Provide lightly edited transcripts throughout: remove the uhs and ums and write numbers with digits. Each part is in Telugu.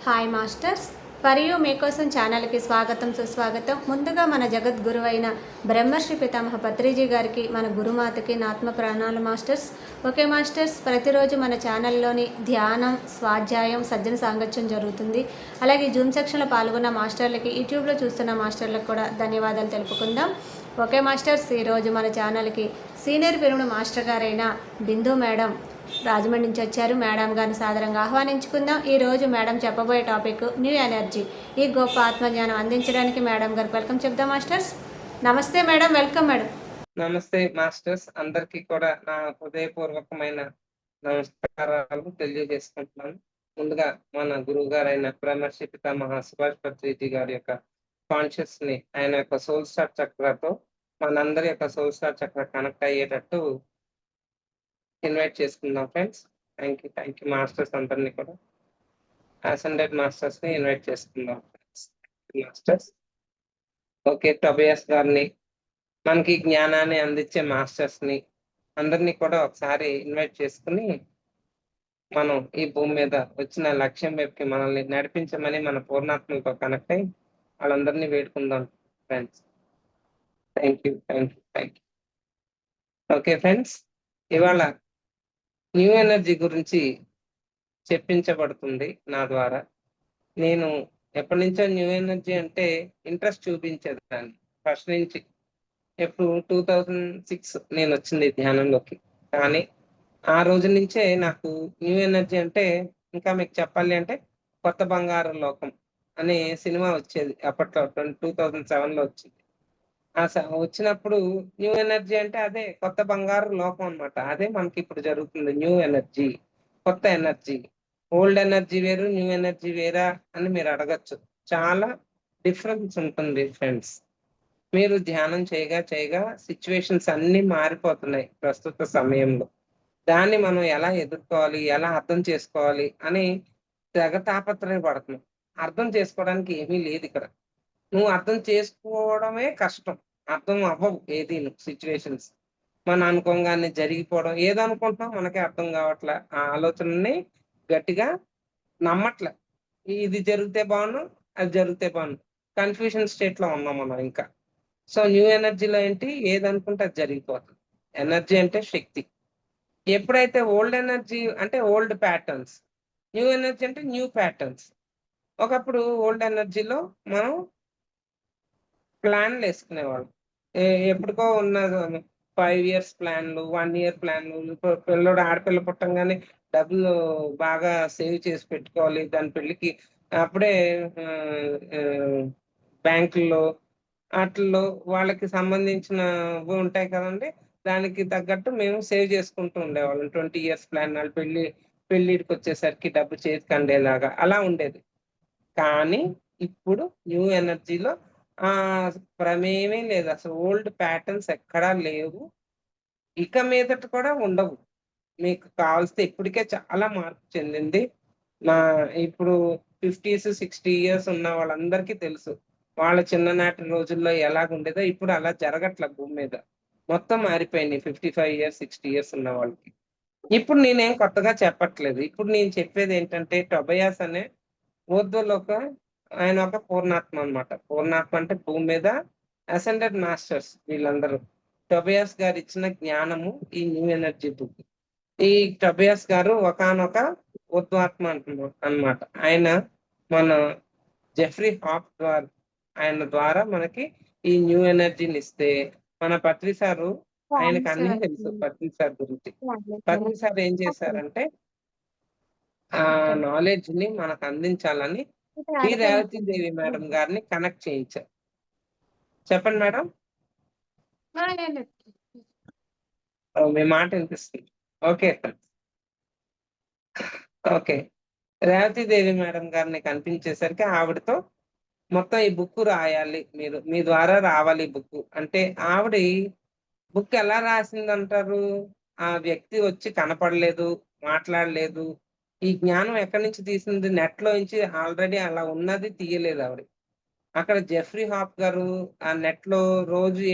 హాయ్ మాస్టర్స్, ఫర్ యూ మీకోసం ఛానల్కి స్వాగతం సుస్వాగతం. ముందుగా మన జగద్గురువైన బ్రహ్మశ్రీ పితామహ పత్రిజీ గారికి, మన గురుమాతకి నా ఆత్మ ప్రాణాలు మాస్టర్స్. ఓకే మాస్టర్స్, ప్రతిరోజు మన ఛానల్లోని ధ్యానం, స్వాధ్యాయం, సజ్జన సాంగత్యం జరుగుతుంది. అలాగే జూమ్ సెక్షన్లో పాల్గొన్న మాస్టర్లకి, యూట్యూబ్లో చూస్తున్న మాస్టర్లకు కూడా ధన్యవాదాలు తెలుపుకుందాం. ఓకే మాస్టర్స్, ఈరోజు మన ఛానల్కి సీనియర్ పిరమిడ్ మాస్టర్ గారైన బిందు మేడం రాజమండ్రి నుంచి వచ్చారు. మేడం గారిని సాదరంగా ఆహ్వానించుకుందాం. ఈరోజు మేడం చెప్పబోయే టాపిక్ న్యూ ఎనర్జీ. ఈ గొప్ప ఆత్మజ్ఞానం అందించడానికి మేడం గారికి వెల్కమ్ చెప్దాం మాస్టర్స్. నమస్తే మేడం, వెల్కమ్ మేడం. నమస్తే మాస్టర్స్, అందరికీ కూడా నా హృదయపూర్వకమైన నమస్కారాలు తెలియజేసుకుంటున్నాను. ముందుగా మన గురువు గారైన బ్రహ్మశ్రీ పితామహ సుభాష్ పత్రిజీ గారి యొక్క కాన్షియస్ ని ఆయన యొక్క సోల్ స్టార్ చక్రతో మనందరి యొక్క సోల్ స్టార్ చక్ర కనెక్ట్ అయ్యేటట్టు ఇన్వైట్ చేసుకుందాం ఫ్రెండ్స్. థ్యాంక్ యూ మాస్టర్స్ అందరినీ కూడా అసెండెడ్ మాస్టర్స్ ని ఇన్వైట్ చేసుకుందాం మాస్టర్స్. ఓకే, టొబియాస్ గారిని, మనకి జ్ఞానాన్ని అందించే మాస్టర్స్ ని అందరినీ కూడా ఒకసారి ఇన్వైట్ చేసుకుని మనం ఈ భూమి మీద వచ్చిన లక్ష్యం వైపుకి మనల్ని నడిపించమని మన పూర్ణాత్మతో కనెక్ట్ అయ్యి వాళ్ళందరినీ వేడుకుందాం friends. Thank you. Okay friends, ఇవాళ న్యూ ఎనర్జీ గురించి చెప్పించబడుతుంది నా ద్వారా. నేను ఎప్పటి నుంచో న్యూ ఎనర్జీ అంటే ఇంట్రెస్ట్ చూపించేది దాన్ని. ఫస్ట్ నుంచి ఎప్పుడు 2006 నేను వచ్చింది ధ్యానంలోకి. కానీ ఆ రోజు నుంచే నాకు న్యూ ఎనర్జీ అంటే, ఇంకా మీకు చెప్పాలి అంటే, కొత్త బంగారు లోకం అనే సినిమా వచ్చేది అప్పట్లో 2007లో వచ్చింది. వచ్చినప్పుడు న్యూ ఎనర్జీ అంటే అదే కొత్త బంగారు లోకం అన్నమాట. అదే మనకి ఇప్పుడు జరుగుతుంది. న్యూ ఎనర్జీ, కొత్త ఎనర్జీ. ఓల్డ్ ఎనర్జీ వేరు, న్యూ ఎనర్జీ వేరా అని మీరు అడగచ్చు. చాలా డిఫరెన్స్ ఉంటుంది ఫ్రెండ్స్. మీరు ధ్యానం చేయగా సిచ్యువేషన్స్ అన్ని మారిపోతున్నాయి ప్రస్తుత సమయంలో. దాన్ని మనం ఎలా ఎదుర్కోవాలి, ఎలా అర్థం చేసుకోవాలి అని తెగ తాపత్రయపడుతున్నాం. అర్థం చేసుకోవడానికి ఏమీ లేదు ఇక్కడ. నువ్వు అర్థం చేసుకోవడమే కష్టం. అర్థం అవ్వవు ఏది సిచ్యువేషన్స్. మనం అనుకోగానే జరిగిపోవడం, ఏదనుకుంటున్నాం మనకే అర్థం కావట్లే. ఆ ఆలోచనని గట్టిగా నమ్మట్లే. ఇది జరిగితే బాగుండు, అది జరిగితే బాగుండు. కన్ఫ్యూజన్ స్టేట్ లో ఉన్నాం మనం ఇంకా. సో న్యూ ఎనర్జీలో ఏంటి, ఏదనుకుంటే అది జరిగిపోతుంది. ఎనర్జీ అంటే శక్తి. ఎప్పుడైతే ఓల్డ్ ఎనర్జీ అంటే ఓల్డ్ ప్యాటర్న్స్, న్యూ ఎనర్జీ అంటే న్యూ ప్యాటర్న్స్. ఒకప్పుడు ఓల్డ్ ఎనర్జీలో మనం ప్లాన్లు వేసుకునేవాళ్ళం. ఎప్పటికో ఉన్న 5 years ప్లాన్లు, 1 year ప్లాన్లు. పిల్లడు ఆడపిల్ల పుట్టంగానే డబ్బులు బాగా సేవ్ చేసి పెట్టుకోవాలి దాని పెళ్లికి. అప్పుడే బ్యాంకుల్లో వాటిల్లో వాళ్ళకి సంబంధించిన ఉంటాయి కదండి, దానికి తగ్గట్టు మేము సేవ్ చేసుకుంటూ ఉండేవాళ్ళం. 20 years ప్లాన్. వాళ్ళు పెళ్లిడికి వచ్చేసరికి డబ్బు చేతికి అందేలాగా అలా ఉండేది. కానీ ఇప్పుడు న్యూ ఎనర్జీలో ఆ ప్రమేయమే లేదు. అసలు ఓల్డ్ ప్యాటర్న్స్ ఎక్కడా లేవు, ఇక మీదట కూడా ఉండవు. మీకు కావాల్సిన ఇప్పటికే చాలా మార్పు చెందింది. నా ఇప్పుడు 50s 60 years ఉన్న వాళ్ళందరికీ తెలుసు వాళ్ళ చిన్ననాటి రోజుల్లో ఎలాగుండేదో. ఇప్పుడు అలా జరగట్ల భూమి మీద. మొత్తం మారిపోయింది 55 years 60 years ఉన్న వాళ్ళకి. ఇప్పుడు నేనేం కొత్తగా చెప్పట్లేదు. ఇప్పుడు నేను చెప్పేది ఏంటంటే, టొబయాస్ అనే ఊర్ధ్వలోక ఆయన ఒక పూర్ణాత్మ అన్నమాట. పూర్ణాత్మ అంటే భూమి మీద అసెండెడ్ మాస్టర్స్ వీళ్ళందరూ. టొబయాస్ గారు ఇచ్చిన జ్ఞానము ఈ న్యూ ఎనర్జీ బుక్. ఈ టొబయాస్ గారు ఒకానొక ఊర్ధ్వాత్మ అన్నమాట. ఆయన మన జెఫ్రీ హాప్ ద్వారా, ఆయన ద్వారా మనకి ఈ న్యూ ఎనర్జీని ఇస్తే, మన పత్రి సారు, ఆయనకు అన్నీ తెలుసు పత్రి సార్ గురించి. పత్రి సార్ ఏం చేశారంటే ఆ నాలెడ్జ్ ని మనకు అందించాలని శ్రీ రేవతి దేవి మేడం గారిని కనెక్ట్ చేయించారు. చెప్పండి మేడం. మీ మాట వినిపిస్తుంది. ఓకే రేవతి దేవి మేడం గారిని కనిపించేసరికి ఆవిడతో మొత్తం ఈ బుక్ రాయాలి, మీరు మీ ద్వారా రావాలి బుక్ అంటే. ఆవిడ బుక్ ఎలా రాసిందంటారు? ఆ వ్యక్తి వచ్చి కనపడలేదు, మాట్లాడలేదు. ఈ జ్ఞానం ఎక్కడి నుంచి తీసింది? నెట్ లో నుంచి ఆల్రెడీ అలా ఉన్నది తీయలేదు ఆవిడ. అక్కడ జెఫ్రీ హాప్ గారు ఆ నెట్ లో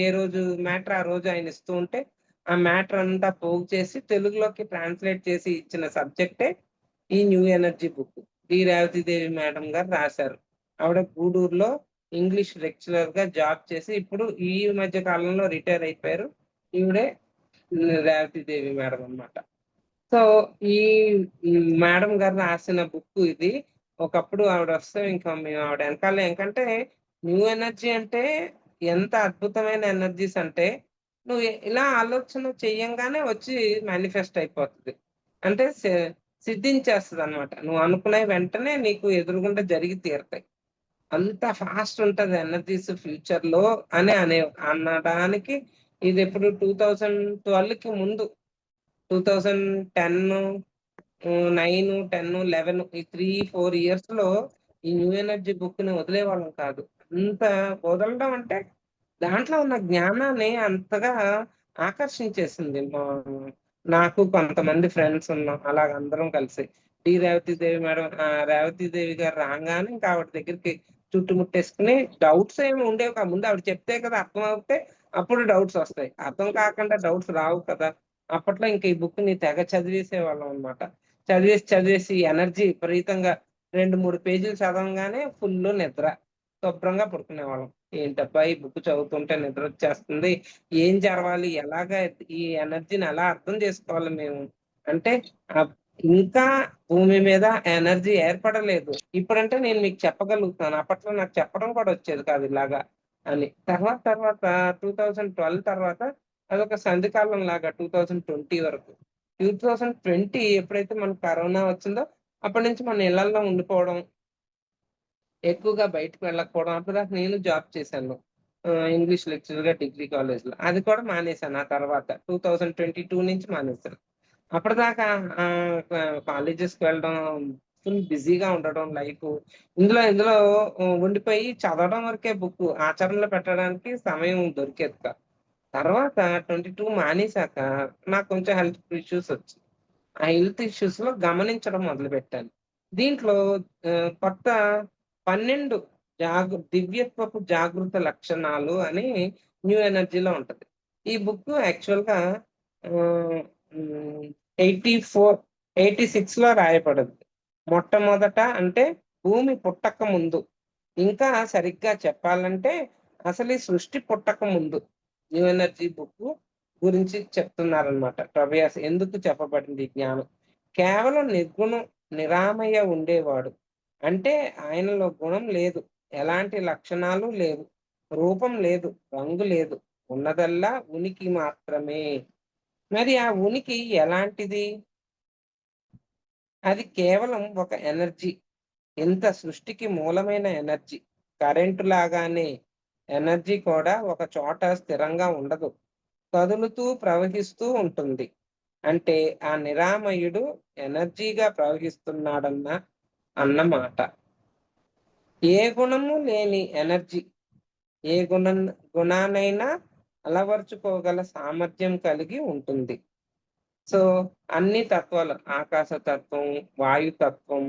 ఏ రోజు మ్యాటర్ ఆ రోజు ఆయన ఇస్తూ ఉంటే, ఆ మ్యాటర్ అంతా పోగు చేసి తెలుగులోకి ట్రాన్స్లేట్ చేసి ఇచ్చిన సబ్జెక్టే ఈ new energy book. D Revathi Devi madam గారు రాశారు. ఆవిడ గూడూరులో ఇంగ్లీష్ లెక్చరర్ గా జాబ్ చేసి ఇప్పుడు ఈ మధ్య కాలంలో రిటైర్ అయిపోయారు. ఈవిడే రేవతిదేవి మేడం అన్నమాట. సో ఈ మేడం గారు రాసిన బుక్ ఇది. ఒకప్పుడు ఆవిడ వస్తే ఇంకా మేము ఆవిడ వెనకాల ఏంటంటే న్యూ ఎనర్జీ అంటే ఎంత అద్భుతమైన ఎనర్జీస్ అంటే నువ్వు ఇలా ఆలోచన చెయ్యంగానే వచ్చి మేనిఫెస్ట్ అయిపోతుంది. అంటే సిద్ధించేస్తుంది అనమాట. నువ్వు అనుకునే వెంటనే నీకు ఎదురుగుండా జరిగి తీరతాయి. అంత ఫాస్ట్ ఉంటది ఎనర్జీస్ ఫ్యూచర్ లో అని అనడానికి ఇది ఎప్పుడు 2012కి ముందు 2010, 9, 10, 11 ఈ 3-4 ఇయర్స్ లో ఈ న్యూ ఎనర్జీ బుక్ ని వదిలేవాళ్ళం కాదు. అంత వదలడం అంటే దాంట్లో ఉన్న జ్ఞానాన్ని అంతగా ఆకర్షించేసింది. నాకు కొంతమంది ఫ్రెండ్స్ ఉన్నాం. అలాగ అందరం కలిసి డి రేవతిదేవి మేడం రేవతిదేవి గారు రాగానే ఇంకా ఆవిడ దగ్గరికి చుట్టుముట్టేసుకుని డౌట్స్ ఏమి ఉండేవి కాదు. ముందు ఆవిడ చెప్తే కదా అర్థం అవుతే అప్పుడు డౌట్స్ వస్తాయి. అర్థం కాకుండా డౌట్స్ రావు కదా. అప్పట్లో ఇంక ఈ బుక్ ని తెగ చదివేసేవాళ్ళం అనమాట. చదివేసి ఎనర్జీ విపరీతంగా 2-3 పేజీలు చదవంగానే ఫుల్ నిద్ర. శుభ్రంగా పడుకునేవాళ్ళం. ఏంటబ్బా ఈ బుక్ చదువుతుంటే నిద్ర వచ్చేస్తుంది. ఏం చదవాలి? ఎలాగా ఈ ఎనర్జీని ఎలా అర్థం చేసుకోవాలి మేము? అంటే ఇంకా భూమి మీద ఎనర్జీ ఏర్పడలేదు. ఇప్పుడంటే నేను మీకు చెప్పగలుగుతాను. అప్పట్లో నాకు చెప్పడం కూడా వచ్చేది కాదు ఇలాగా అని. తర్వాత 2012 తర్వాత అదొక సంధికాలం లాగా 2020 వరకు. 2020 ఎప్పుడైతే మనకు కరోనా వచ్చిందో అప్పటి నుంచి మన ఇళ్లల్లో ఉండిపోవడం, ఎక్కువగా బయటకు వెళ్ళకపోవడం. అప్పటిదాకా నేను జాబ్ చేశాను. ఇంగ్లీష్ లెక్చరర్ గా డిగ్రీ కాలేజ్ లో. అది కూడా మానేశాను ఆ తర్వాత 2022 నుంచి మానేశాను. అప్పటిదాకా కాలేజెస్ కి వెళ్ళడం, ఫుల్ బిజీగా ఉండడం లైఫ్. ఇందులో ఉండిపోయి చదవడం వరకే బుక్ ఆచరణలో పెట్టడానికి సమయం దొరికేది కాదు. తర్వాత 22 మానేశాక నాకు కొంచెం హెల్త్ ఇష్యూస్ వచ్చాయి. ఆ హెల్త్ ఇష్యూస్ లో గమనించడం మొదలుపెట్టాను. దీంట్లో కొత్త 12 దివ్యత్వపు జాగృత లక్షణాలు అని న్యూ ఎనర్జీలో ఉంటది. ఈ బుక్ యాక్చువల్ గా 86 లో రాయబడింది. మొట్టమొదట అంటే భూమి పుట్టక ముందు, ఇంకా సరిగ్గా చెప్పాలంటే అసలు ఈ సృష్టి పుట్టక ముందు న్యూ ఎనర్జీ బుక్ గురించి చెప్తున్నారనమాట. టోబియాస్ ఎందుకు చెప్పబడింది ఈ జ్ఞానం? కేవలం నిర్గుణం నిరామయ ఉండేవాడు. అంటే ఆయనలో గుణం లేదు, ఎలాంటి లక్షణాలు లేవు, రూపం లేదు, రంగు లేదు, ఉన్నదల్లా ఉనికి మాత్రమే. మరి ఆ ఉనికి ఎలాంటిది? అది కేవలం ఒక ఎనర్జీ. ఇంత సృష్టికి మూలమైన ఎనర్జీ. కరెంటు లాగానే ఎనర్జీ కూడా ఒక చోట స్థిరంగా ఉండదు, కదులుతూ ప్రవహిస్తూ ఉంటుంది. అంటే ఆ నిరామయుడు ఎనర్జీగా అన్నమాట. ఏ గుణము లేని ఎనర్జీ ఏ గుణానైనా అలవర్చుకోగల సామర్థ్యం కలిగి ఉంటుంది. సో అన్ని తత్వాలు, ఆకాశ తత్వం, వాయుతత్వం,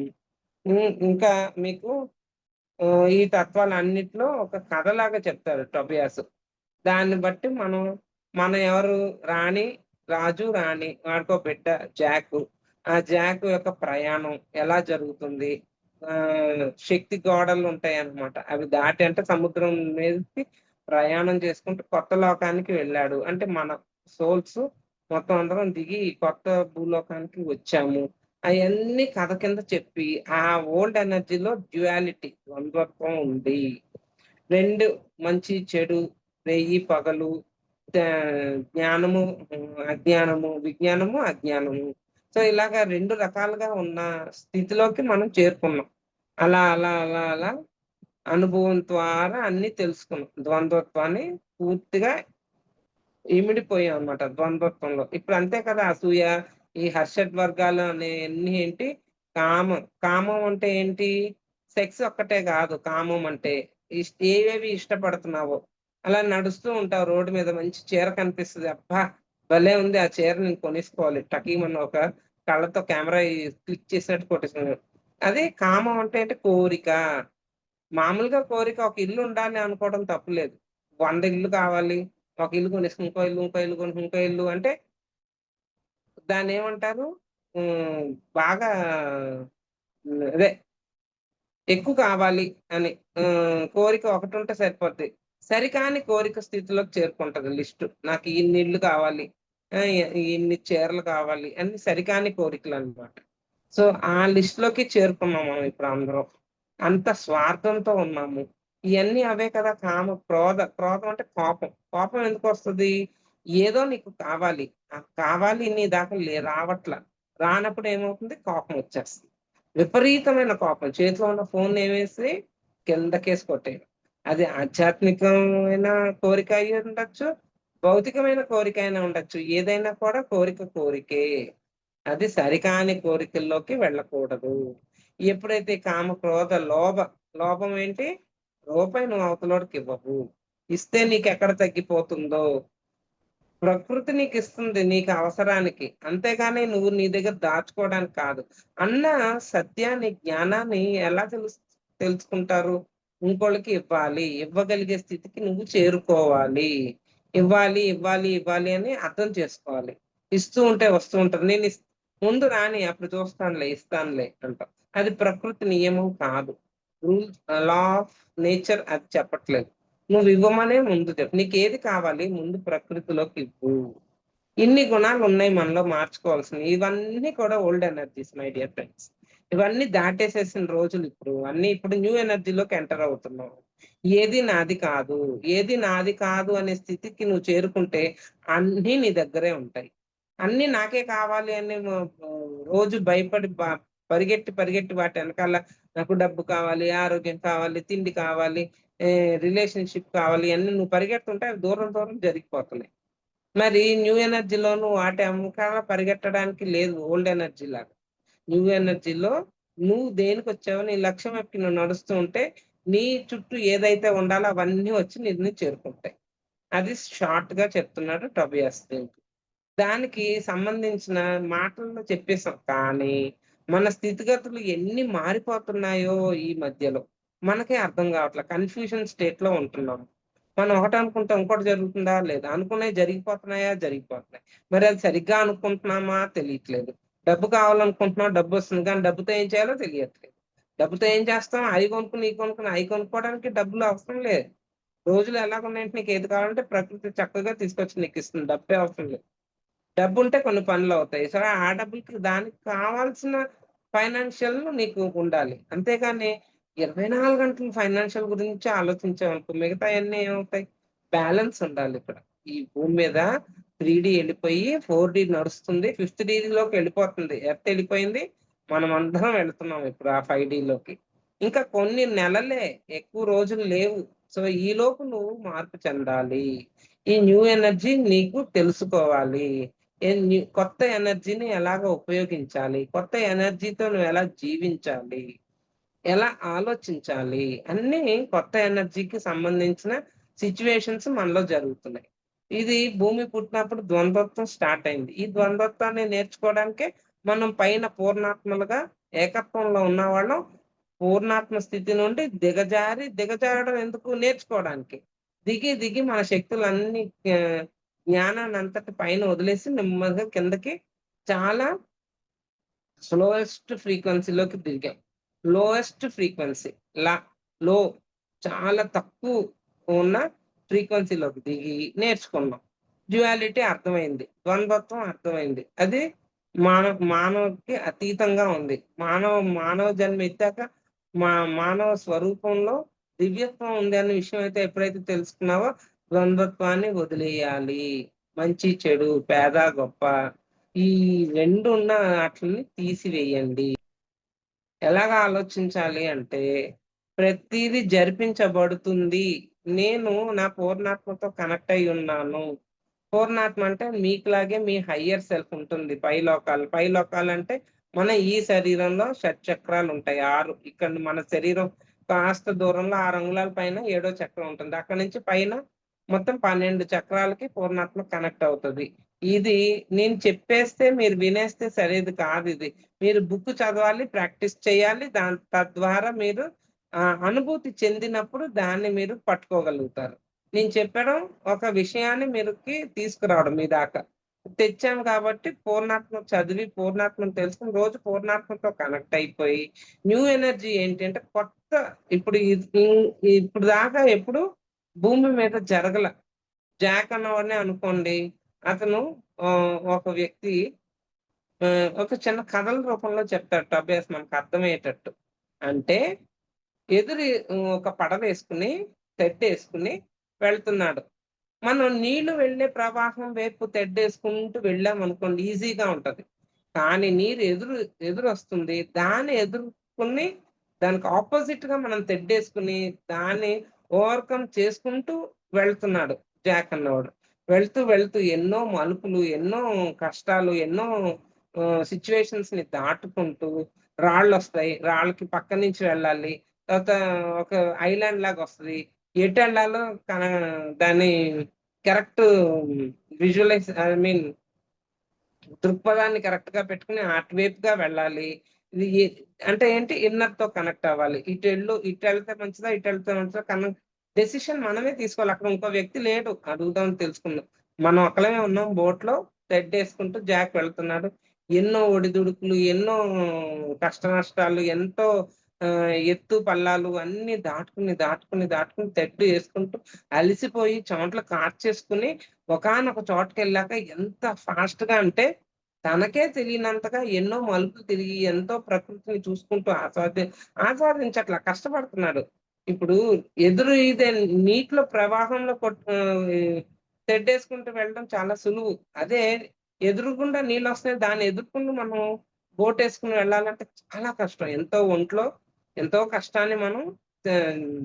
ఇంకా మీకు ఈ తత్వాలన్నిట్లో ఒక కథలాగా చెప్తారు టోబియాస్. దాన్ని బట్టి మనం ఎవరు రాజు రాణి, వాడికో బిడ్డ జాక్. ఆ జాక్ యొక్క ప్రయాణం ఎలా జరుగుతుంది? శక్తి గోడలు ఉంటాయి అన్నమాట. అవి దాటి అంటే సముద్రం మీదకి ప్రయాణం చేసుకుంటూ కొత్త లోకానికి వెళ్ళాడు. అంటే మన సోల్స్ మొత్తం అందరం దిగి కొత్త భూలోకానికి వచ్చాము. అవన్నీ కథ కింద చెప్పి ఆ ఓల్డ్ ఎనర్జీలో డ్యుయాలిటీ, ద్వంద్వత్వం ఉంది. 2 మంచి చెడు, రేయి పగలు, జ్ఞానము అజ్ఞానము, విజ్ఞానము అజ్ఞానము. సో ఇలాగా 2 రకాలుగా ఉన్న స్థితిలోకి మనం చేరుకున్నాం. అలా అలా అలా అలా అనుభవం ద్వారా అన్ని తెలుసుకున్నాం. ద్వంద్వత్వాన్ని పూర్తిగా ఇమిడిపోయాం అన్నమాట ద్వంద్వత్వంలో. ఇప్పుడు అంతే కదా, అసూయ, ఈ హర్షడ్ వర్గాలు అనేవన్నీ ఏంటి? కామం అంటే ఏంటి? సెక్స్ ఒక్కటే కాదు కామం అంటే. ఏవేవి ఇష్టపడుతున్నావో అలా నడుస్తూ ఉంటావు రోడ్డు మీద, మంచి చీర కనిపిస్తుంది, అబ్బా భలే ఉంది ఆ చీర నేను కొనేసుకోవాలి, టకీమన్న ఒక కళ్ళతో కెమెరా క్లిక్ చేసినట్టు కొట్టేసుకున్నాను. అదే కామం అంటే కోరిక. మామూలుగా కోరిక ఒక ఇల్లు ఉండాలి అనుకోవడం తప్పులేదు. 100 ఇల్లు కావాలి, ఒక ఇల్లు కొనేసి ఇంకో ఇల్లు, ఇంకో ఇల్లు కొని ఇంకో ఇల్లు అంటే దాన్ని ఏమంటారు? బాగా అదే ఎక్కువ కావాలి అని కోరిక ఒకటి ఉంటే సరిపోద్ది. సరికాని కోరిక స్థితిలోకి చేరుకుంటది లిస్టు. నాకు ఇన్ని ఇళ్ళు కావాలి, ఇన్ని చీరలు కావాలి అన్ని సరికాని కోరికలనమాట. సో, ఆ లిస్ట్‌లోకి చేరుకున్నాం మనం ఇప్పుడు అందరం. అంత స్వార్థంతో ఉన్నాము. ఇయన్నీ అవే కదా! క్రోధం అంటే కోపం. కోపం ఎందుకొస్తది? ఏదో నీకు కావాలి. కావాలి నీ దాకా రావట్ల. రానప్పుడు ఏమవుతుంది? కోపం వచ్చేస్తుంది. విపరీతమైన కోపం. చేతిలో ఉన్న ఫోన్‌నేమేసి కిందకేసి కొట్టేయడం. అది ఆధ్యాత్మికమైన కోరిక అయ్యుండొచ్చు. భౌతికమైన కోరిక అయినా ఉండొచ్చు. ఏదైనా కూడా కోరిక కోరికే. అది సరికాని కోరికల్లోకి వెళ్ళకూడదు. ఎప్పుడైతే కామ, క్రోధ, లోభం ఏంటి? రూపాయి నువ్వు అవతలోడికివ్వవు. ఇస్తే నీకెక్కడ తగ్గిపోతుందో ప్రకృతి నీకిస్తుంది నీకు అవసరానికి. అంతేగాని నువ్వు నీ దగ్గర దాచుకోవడానికి కాదు. అన్న సత్యాన్ని, జ్ఞానాన్ని ఎలా తెలుసుకుంటారు? ఇంకోళ్ళకి ఇవ్వాలి. ఇవ్వగలిగే స్థితికి నువ్వు చేరుకోవాలి. ఇవ్వాలి అని అర్థం చేసుకోవాలి. ఇస్తూ ఉంటే వస్తూ ఉంటది. ముందు రాని అప్పుడు చూస్తానులే, ఇస్తానులే అంటాం. అది ప్రకృతి నియమం కాదు. లా ఆఫ్ నేచర్ అది చెప్పట్లేదు. నువ్వివ్వమనే ముందు చెప్పు. నీకేది కావాలి ముందు ప్రకృతిలోకి ఇవ్వు. ఇన్ని గుణాలున్నాయి మనలో మార్చుకోవాల్సినయి. ఇవన్నీ కూడా old energies my dear friends. ఇవన్నీ దాటేసేసిన రోజులు ఇప్పుడు. ఇప్పుడు న్యూ ఎనర్జీలోకి ఎంటర్ అవుతున్నావు. ఏది నాది కాదు అనే స్థితికి నువ్వు చేరుకుంటే అన్నీ నీ దగ్గరే ఉంటాయి. అన్నీ నాకే కావాలి అని రోజు భయపడి పరిగెట్టి వాటి ఎనకాల నాకు డబ్బు కావాలి, ఆరోగ్యం కావాలి, తిండి కావాలి, రిలేషన్‌షిప్ కావాలి ఇయన్నీ నువ్వు పరిగెడుతుంటే అవి దూరం దూరం జరిగిపోతున్నాయి. మరి న్యూ ఎనర్జీలోను వాటి ఎనకాల పరిగెట్టడానికి లేదు ఓల్డ్ ఎనర్జీ లాగా. న్యూ ఎనర్జీలో నువ్వు దేనికొచ్చావో నీ లక్ష్యం వైపుకి నువ్వు నడుస్తూ ఉంటే, నీ చుట్టూ ఏదైతే ఉండాలో అవన్నీ వచ్చి నిన్ను చేరుకుంటాయి. అది షార్ట్‌గా చెప్తున్నాడు టోబియాస్ స్పిన్‌కి. దానికి సంబంధించిన మాటల్లో చెప్పేసాం. కానీ, మన స్థితిగతులు ఎన్ని మారిపోతున్నాయో ఈ మధ్యలో, మనకే అర్థం గావట్ల. కన్‌ఫ్యూజన్ స్టేట్‌లో ఉంటున్నాం. మనం ఒకటనుకుంటే ఇంకోటి జరుగుతుందా? లేదా? అనుకున్నయి జరిగిపోతున్నాయా? జరిగిపోతున్నాయి. మరి అది సరిగ్గా అనుకుంటున్నామా? తెలియట్లేదు. డబ్బు కావాలనుకుంటున్నాం, డబ్బొస్తుంది. కానీ డబ్బుతో ఏం చేయాలో తెలియట్లేదు. డబ్బుతో ఏం చేస్తాం? అయి కొనుక్కుని, ఇయి కొనుక్కుని, అయి కొనుక్కోవడానికి డబ్బులు అవసరం లేదు. రోజులు ఎలాగున్నాయంటే నీకేది కావాలంటే ప్రకృతి చక్కగా తీసుకొచ్చి నీకిస్తుంది. డబ్బే అవసరం లేదు. డబ్బుంటే కొన్ని పనులవుతాయి. సరే ఆ డబ్బులకి దానికి కావాల్సిన ఫైనాన్షియల్ నీకు ఉండాలి. అంతేగాని 24 గంటలు ఫైనాన్షియల్ గురించే ఆలోచించామనుకో మిగతాయన్నీ ఏమవుతాయి? బ్యాలెన్స్ ఉండాలిక్కడ. ఈ భూమి మీద 3 ఎళ్ళిపోయి 4 నడుస్తుంది. 5థ్ డీలోకి ఎళ్ళిపోతుంది. ఎర్త్ ఎళ్ళిపోయింది. మనమందరం వెళ్తున్నాం ఇప్పుడు ఆ 5 లోకి. ఇంకా కొన్ని నెలలే ఎక్కువ రోజులు లేవు. సో, ఈలోపు నువ్వు మార్పు చెందాలి. ఈ న్యూ ఎనర్జీ నీకు తెలుసుకోవాలి. కొత్త ఎనర్జీని ఎలాగ ఉపయోగించాలి? కొత్త ఎనర్జీతో నువ్వెలా జీవించాలి? ఎలా ఆలోచించాలి? అన్నీ కొత్త ఎనర్జీకి సంబంధించిన సిట్యుయేషన్స్ మనలో జరుగుతున్నాయి. ఇది భూమి పుట్టినప్పుడు ద్వంద్వత్వం స్టార్ట్ అయింది. ఈ ద్వంద్వత్వాన్ని నేర్చుకోవడానికే మనం పైన పూర్ణాత్మలుగా ఏకత్వంలో ఉన్నవాళ్ళం. పూర్ణాత్మ స్థితి నుండి దిగజారడం ఎందుకు? నేర్చుకోవడానికి. దిగి మన శక్తులన్నీ జ్ఞానాన్నంతటి పైన వదిలేసి నెమ్మదిగా కిందకి చాలా స్లోయెస్ట్ ఫ్రీక్వెన్సీలోకి దిగాం. లోయెస్ట్ ఫ్రీక్వెన్సీ లా లో చాలా తక్కువ ఉన్న ఫ్రీక్వెన్సీలోకి దిగి నేర్చుకున్నాం. డ్యుయాలిటీ అర్థమైంది. ద్వంద్వత్వం అర్థమైంది. అది మానవకి అతీతంగా ఉంది. మానవ జన్మ ఎత్తాక మా మానవ స్వరూపంలో దివ్యత్వం ఉంది అన్న విషయం అయితే ఎప్పుడైతే తెలుసుకున్నావో ద్వంద్వత్వాన్ని వదిలేయాలి. మంచి, చెడు, పేద, గొప్ప ఈ 2 ఉన్న ఆటిల్ని తీసివేయండి. ఎలాగా ఆలోచించాలి అంటే, ప్రతీదీ జరిపించబడుతుంది. నేను నా పూర్ణాత్మతో కనెక్ట్ అయ్యున్నాను. పూర్ణాత్మ అంటే మీకులాగే మీ హయ్యర్ సెల్ఫ్ ఉంటుంది. పై లోకాలంటే మన ఈ శరీరంలో షట్‌చక్రాలుంటాయి. 6 ఇక్కడ మన శరీరం కాస్త దూరంలో 6 అంగుళాల పైన ఏడో చక్రం ఉంటుంది. అక్కడి నుంచి పైన మొత్తం 12 చక్రాలకి పూర్ణాత్మ కనెక్ట్ అవుతది. ఇది నేను చెప్పేస్తే మీరు వినేస్తే సరేది కాదిది. మీరు బుక్ చదవాలి, ప్రాక్టీస్ చేయాలి. తద్వారా మీరు అనుభూతి చెందినప్పుడు దాన్ని మీరు పట్టుకోగలుగుతారు. నేను చెప్పడం ఒక విషయాన్ని మీరుకి తీసుకురావడం మీ దాకా. తెచ్చాము కాబట్టి పూర్ణాత్మ చదివి పూర్ణాత్మను తెలుసుకొని రోజు పూర్ణాత్మతో కనెక్ట్ అయిపోయి న్యూ ఎనర్జీ ఏంటి అంటే కొత్త ఇప్పుడు ఇప్పుడు దాకా ఎప్పుడు భూమి మీద జరగల. జాక్ అన్నవాడిని అనుకోండి, అతను ఒక వ్యక్తి ఒక చిన్న కథల రూపంలో చెప్తాడు అభ్యాస్ మనకు అర్థమయ్యేటట్టు. అంటే ఎదురు ఒక పడవేసుకుని, తెడ్డేసుకుని వెళ్తున్నాడు. మనం నీళ్లు వెళ్ళే ప్రవాహం వైపు తెడ్డేసుకుంటూ వెళ్ళామనుకోండి ఈజీగా ఉంటది. కానీ నీరు ఎదురొస్తుంది. దాన్ని ఎదుర్కొని దానికి ఆపోజిట్ గా మనం తెడ్డేసుకుని దాన్ని ఓవర్‌కమ్ చేసుకుంటూ వెళ్తున్నాడు జాక్ అన్నవాడు. వెళ్తూ ఎన్నో మలుపులు, ఎన్నో కష్టాలు, ఎన్నో సిట్యుయేషన్స్‌ని దాటుకుంటూ రాళ్ళొస్తాయి. రాళ్ళకి పక్క నుంచి వెళ్ళాలి. తర్వాత ఒక ఐలాండ్ లాగొస్తది. ఎటెళ్ళాలో దాన్ని కరెక్ట్ విజువలైజ్ ఐ మీన్ దృక్పథాన్ని కరెక్ట్‌గా పెట్టుకొని అటువైపుగా వెళ్ళాలి. ఇది అంటే ఏంటి ఇన్నర్‌తో కనెక్ట్ అవ్వాలి. ఇటెళ్తే మంచిదా? ఇటెళ్తే మంచిదా? డెసిషన్ మనమే తీసుకోవాలి. అక్కడ ఇంకో వ్యక్తి లేడు. అడుగుదాం తెలుసుకుందాం. మనం ఒక్కళమే ఉన్నాం బోట్‌లో తెడ్డేసుకుంటూ జాక్ వెళ్తున్నాడు. ఎన్నో ఒడిదుడుకులు, ఎన్నో కష్ట నష్టాలు, ఎంతో ఎత్తు పల్లాలు అన్నీ దాటుకుని తెడ్డు యేసుకుంటూ అలిసిపోయి చెమటలు కార్చేసుకొని ఒకానొక చోటకెళ్ళాక ఎంత ఫాస్ట్‌గా అంటే తనకే తెలియనంతగా ఎన్నో మలుపులు తిరిగి ఎంతో ప్రకృతిని చూసుకుంటూ ఆస్వాదించట్లా కష్టపడుతున్నాడు. ఇప్పుడు ఎదురు ఇదే నీటిలో ప్రవాహంలో తెడ్డేసుకుంటూ వెళ్ళడం చాలా సులువు. అదే ఎదురుగుండా నీళ్ళొస్తున్నాయి దాన్ని ఎదుర్కొని మనం బోటేసుకొని వెళ్ళాలంటే చాలా కష్టం. ఒంట్లో ఎంతో కష్టాన్ని మనం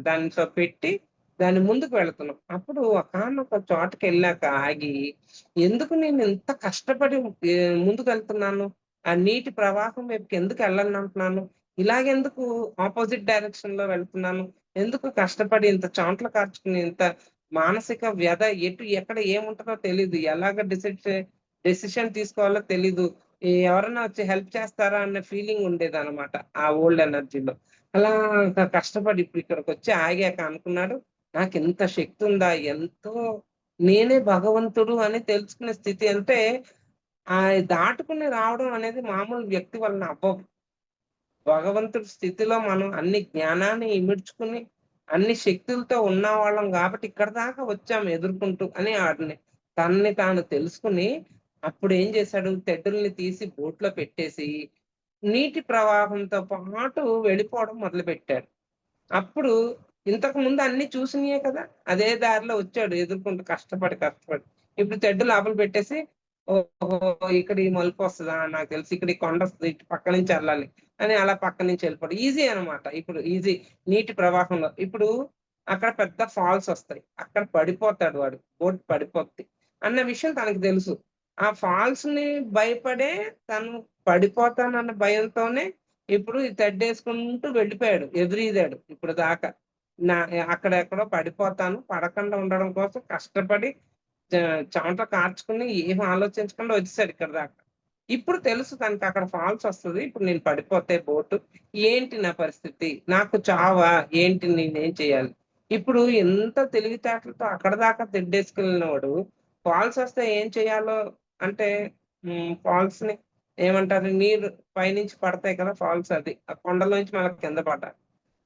దాంట్లో పెట్టి దాని ముందుకు వెళుతున్నాం. అప్పుడు ఒకానొక చోటకెళ్ళాక ఆగి, ఎందుకు నేను ఇంత కష్టపడి ముందుకెళ్తున్నాను? ఆ నీటి ప్రవాహం వైపుకి ఎందుకు ఎళ్ళనంటున్నాను? ఇలాగెందుకు ఆపోజిట్ డైరెక్షన్‌లో వెళ్తున్నాను? ఎందుకు కష్టపడి ఇంత చెమటలు కార్చుకుని, ఇంత మానసిక వ్యధ ఎక్కడ ఏముంటదో తెలీదు. ఎలాగ డెసిషన్ తీసుకోవాలో తెలీదు. ఎవరన్నా వచ్చి హెల్ప్ చేస్తారా అన్న ఫీలింగ్ ఉండేదనమాట. ఆ ఓల్డ్ ఎనర్జీలో. అలాగా కష్టపడి ఇప్పుడు ఇక్కడికొచ్చి ఆగాక అనుకున్నాడు, నాకింత శక్తుందా? నేనే భగవంతుడు అని తెలుసుకునే స్థితి అంటే, దాటుకుని రావడం అనేది మామూలు వ్యక్తి వలన అవ్వదు. భగవంతుడి స్థితిలో మనం అన్ని జ్ఞానాన్ని ఇమిడ్చుకుని, అన్ని శక్తులతో ఉన్నవాళ్ళం గాబట్టి ఇక్కడి దాకా వచ్చాం ఎదుర్కొంటూ అని తనని తాను తెలుసుకొని, అప్పుడేం చేశాడు తెడ్డుల్ని తీసి బోట్‌లో పెట్టేసి, నీటి ప్రవాహంతో పాటు వెళ్ళిపోవడం మొదలుపెట్టాడు. అప్పుడు ఇంతకుముందు అన్నీ చూసినయే కదా! అదే దారిలో వచ్చాడు ఎదుర్కొంటూ కష్టపడి. ఇప్పుడు తెడ్డు లోపల పెట్టేసి, ఓహో! ఇక్కడ ఈ మలుపొస్తదా? నాకు తెలుసు ఇక్కడ ఈ కొండొస్తది. ఇటు పక్క నుంచి ఎళ్ళాలి అని అలా పక్క నుంచి వెళ్ళిపోవడం. ఈజీ అనమాట. ఇప్పుడు ఈజీ నీటి ప్రవాహంలో. ఇప్పుడు అక్కడ పెద్ద ఫాల్స్ ఒస్తాయి. అక్కడ పడిపోతాడు వాడు. బోట్ పడిపోద్ది అన్న విషయం తనకు తెలుసు. ఆ ఫాల్స్‌ని భయపడే తను పడిపోతానన్న భయంతోనే ఇప్పుడు ఈ తెడ్డేసుకుంటూ వెళ్ళిపోయాడు. ఎదురీదాడు ఇప్పుడు దాకా. నా అక్కడెక్కడో పడిపోతాను. పడకుండా ఉండడం కోసం కష్టపడి చ చెమట కార్చుకుని ఏమి ఆలోచించకుండా వచ్చేసాడు ఇక్కడి దాకా. ఇప్పుడు తెలుసు తనకక్కడ ఫాల్స్ వస్తది. ఇప్పుడు నేను పడిపోతే బోటు ఏంటి నా పరిస్థితి? నాకు చావా? ఏంటి నేనేం చేయాలి? ఇప్పుడు ఎంత తెలివితేటలతో అక్కడి దాకా తెడ్డేసుకెళ్ళినోడు ఫాల్స్ వస్తే ఏం చేయాలో అంటే ఫాల్స్‌ని ఏమంటారు? నీరు పైనుంచి పడతాయి కదా! ఫాల్స్ అది. ఆ కొండలోంచి మళ్ళా కింద పడ్డాలి.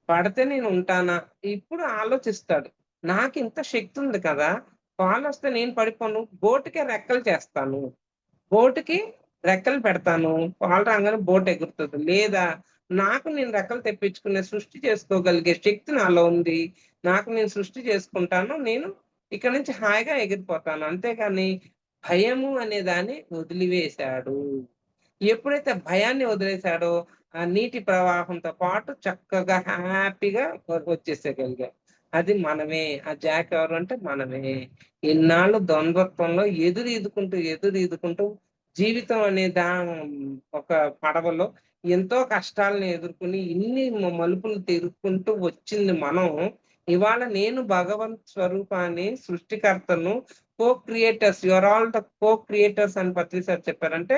పడితే నేనుంటానా? ఇప్పుడు ఆలోచిస్తాడు. నాకింత శక్తుంది కదా! ఫాలొస్తే నేను పడిపోను. బోట్‌కే రెక్కలు చేస్తాను. బోట్‌కి రెక్కలు పెడతాను. ఫాల్ రాంగానే బోట్ ఎగురుతది. లేదా నాకు నేను రెక్కలు తెప్పించుకునే సృష్టి చేసుకోగలిగే శక్తి నాలో ఉంది. నాకు నేను సృష్టి చేసుకుంటాను. నేను ఇక్కడి నుంచి హాయిగా ఎగిరిపోతాను. అంతేగాని భయము అనే దాన్ని వదిలివేశాడు. ఎప్పుడైతే భయాన్ని వదిలేసాడో, ఆ నీటి ప్రవాహంతో పాటు చక్కగా హ్యాపీగా వచ్చేసేయగలిగాం. అది మనమే. ఆ జాక్ ఎవరు అంటే మనమే. ఇన్నాళ్ళు ద్వంద్వత్వంలో ఎదురీదుకుంటూ జీవితం అనే ఒక పడవలో ఎంతో కష్టాలను ఎదుర్కొని, ఇన్ని మలుపులు తిరుక్కుంటూ వచ్చింది మనం. ఇవాళ నేను భగవంత్ స్వరూపాన్ని, సృష్టికర్తను, creators. You are all the creators అని పత్రి సార్ చెప్పారంటే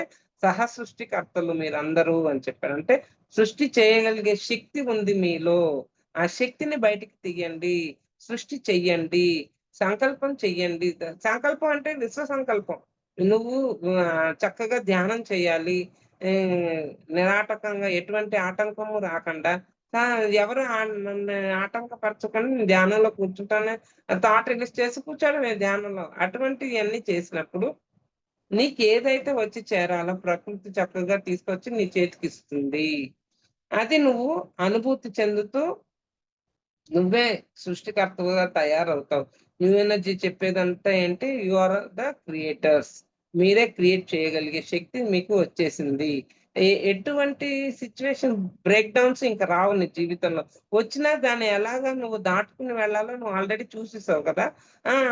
సృష్టికర్తలు మీరందరూ అని చెప్పారు. అంటే సృష్టి చేయగలిగే శక్తి ఉంది మీలో. ఆ శక్తిని బయటికి తీయండి. సృష్టి చెయ్యండి. సంకల్పం చెయ్యండి. సంకల్పం అంటే విశ్వ సంకల్పం. నువ్వు చక్కగా ధ్యానం చేయాలి. నిరాటకంగా ఎటువంటి ఆటంకము రాకుండా ఆ! ఎవరు నన్ను ఆటంకపరచకుండా నేను ధ్యానంలో కూర్చుంటానే థాట్ రిలీజ్ చేసి కూర్చోవడమే ధ్యానంలో. అటువంటియన్నీ చేసినప్పుడు నీకేదైతే వచ్చి చేరాలో ప్రకృతి చక్కగా తీసుకొచ్చి నీ చేతికిస్తుంది. అది నువ్వు అనుభూతి చెందుతూ నువ్వే సృష్టికర్తగా తయారవుతావు. న్యూ ఎనర్జీ చెప్పేదంతా ఏంటి? You are the creators. మీరే క్రియేట్ చేయగలిగే శక్తి మీకు వచ్చేసింది. ఎటువంటి సిట్యుయేషన్ బ్రేక్ డౌన్స్ ఇంక రావు నీ జీవితంలో. వచ్చినా దాన్ని ఎలాగా నువ్వు దాటుకుని వెళ్ళాలో నువ్వు ఆల్రెడీ చూసేసావు కదా!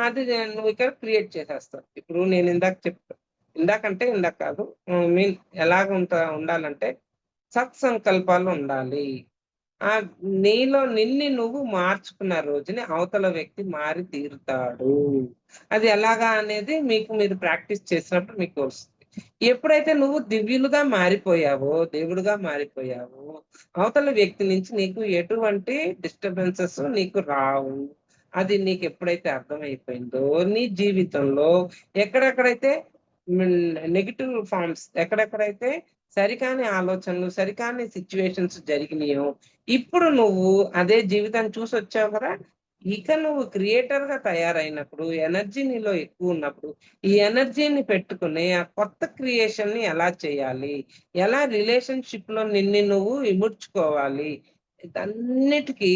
అది నువ్వు ఇక్కడ క్రియేట్ చేసేస్తావు. ఇప్పుడు నేను ఇందాక ఇందాకంటే ఇందాక కాదు. మీన్ ఎలాగ ఉండాలంటే సత్సంకల్పాలు ఉండాలి. ఆ! నీలో నిన్ను నువ్వు మార్చుకున్న రోజుని అవతల వ్యక్తి మారి తీరుతాడు. అది ఎలాగా అనేది మీరు ప్రాక్టీస్ చేసినప్పుడు మీకు వస్తుంది. ఎప్పుడైతే నువ్వు దివ్యులుగా మారిపోయావో, దేవుడుగా మారిపోయావో, అవతల వ్యక్తి నుంచి నీకు ఎటువంటి డిస్టర్బెన్సెస్ నీకు రావు. అది నీకెప్పుడైతే అర్థమైపోయిందో, నీ జీవితంలో ఎక్కడెక్కడైతే నెగెటివ్ ఫార్మ్స్ ఎక్కడెక్కడైతే సరికాని ఆలోచనలు, సరికాని సిట్యుయేషన్స్ జరిగినాయో ఇప్పుడు నువ్వు అదే జీవితాన్ని చూసొచ్చావు కదా! ఇక నువ్వు క్రియేటర్‌గా తయారైనప్పుడు, ఎనర్జీ నీలో ఎక్కువున్నప్పుడు, ఈ ఎనర్జీని పెట్టుకొని ఆ కొత్త క్రియేషన్‌ని ఎలా చేయాలి? ఎలా రిలేషన్‌షిప్‌లో నిన్ను నువ్వు ఇముడ్చుకోవాలి? వీటన్నిటికి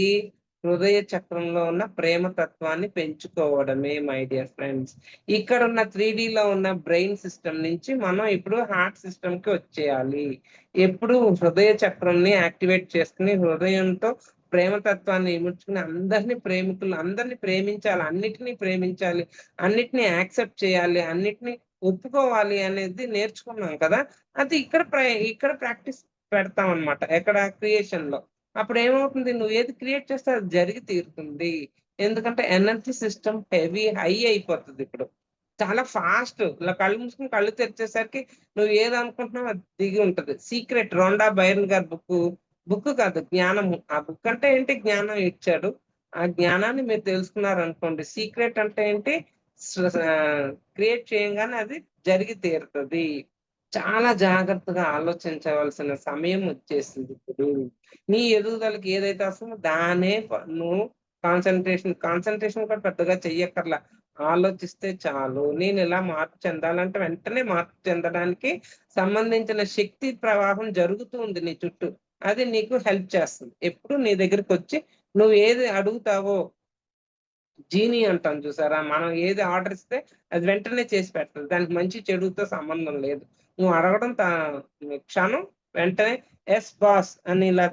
హృదయ చక్రంలో ఉన్న ప్రేమ తత్వాన్ని పెంచుకోవడమే మై డియర్ ఫ్రెండ్స్. ఇక్కడున్న 3డీలో ఉన్న బ్రెయిన్ సిస్టమ్ నుంచి మనం ఇప్పుడు హార్ట్ సిస్టమ్‌కి వచ్చేయాలి. ఎప్పుడు హృదయ చక్రంని యాక్టివేట్ చేసుకొని హృదయంతో ప్రేమతత్వాన్ని ఇముడ్చుకుని అందరిని ప్రేమించాలి. అన్నిటిని ప్రేమించాలి. అన్నిటిని యాక్సెప్ట్ చేయాలి. అన్నిటిని ఒప్పుకోవాలి అనేది నేర్చుకున్నాం కదా! అది ఇక్కడ ప్రాక్టీస్ పెడతామనమాట. ఎక్కడ క్రియేషన్‌లో. అప్పుడేమవుతుంది నువ్వు ఏది క్రియేట్ చేస్తే అది జరిగి తీరుతుంది. ఎందుకంటే ఎనర్జీ సిస్టమ్ హై అయిపోతదిప్పుడు. చాలా ఫాస్ట్. ఇలా కళ్ళు మూసుకొని కళ్ళు తెరిచేసరికి నువ్వు ఏదనుకుంటున్నావో అది దిగి ఉంటది. 'సీక్రెట్' రొండా బైరన్ గారి బుక్ కాదు జ్ఞానము. ఆ బుక్ అంటే ఏంటి జ్ఞానం ఇచ్చాడు. ఆ జ్ఞానాన్ని మీరు తెలుసుకున్నారనుకోండి. సీక్రెట్ అంటే ఏంటి? క్రియేట్ చేయంగానే అది జరిగి తీరుతది. చాలా జాగ్రత్తగా ఆలోచించవలసిన సమయం వచ్చేసిందిప్పుడు. నీ ఎదుగుదలకి ఏదైతే అవసరమో దాన్నే నువ్వు కాన్సంట్రేషన్ కూడా పెద్దగా చెయ్యక్కర్లా. ఆలోచిస్తే చాలు. నేనిలా మార్పు చెందాలంటే వెంటనే మార్పు చెందడానికి సంబంధించిన శక్తి ప్రవాహం జరుగుతూ ఉంది నీ చుట్టూ. అది నీకు హెల్ప్ చేస్తుంది. ఎప్పుడు నీ దగ్గరకొచ్చి నువ్వు ఏది అడుగుతావో జీనీ అంటాం చూసారా? మనం ఏది ఆర్డర్ ఇస్తే అది వెంటనే చేసి పెడతది. దానికి మంచి చెడుతో సంబంధం లేదు. నువ్వు అడగడం క్షణం వెంటనే యెస్ బాస్ అని ఇలా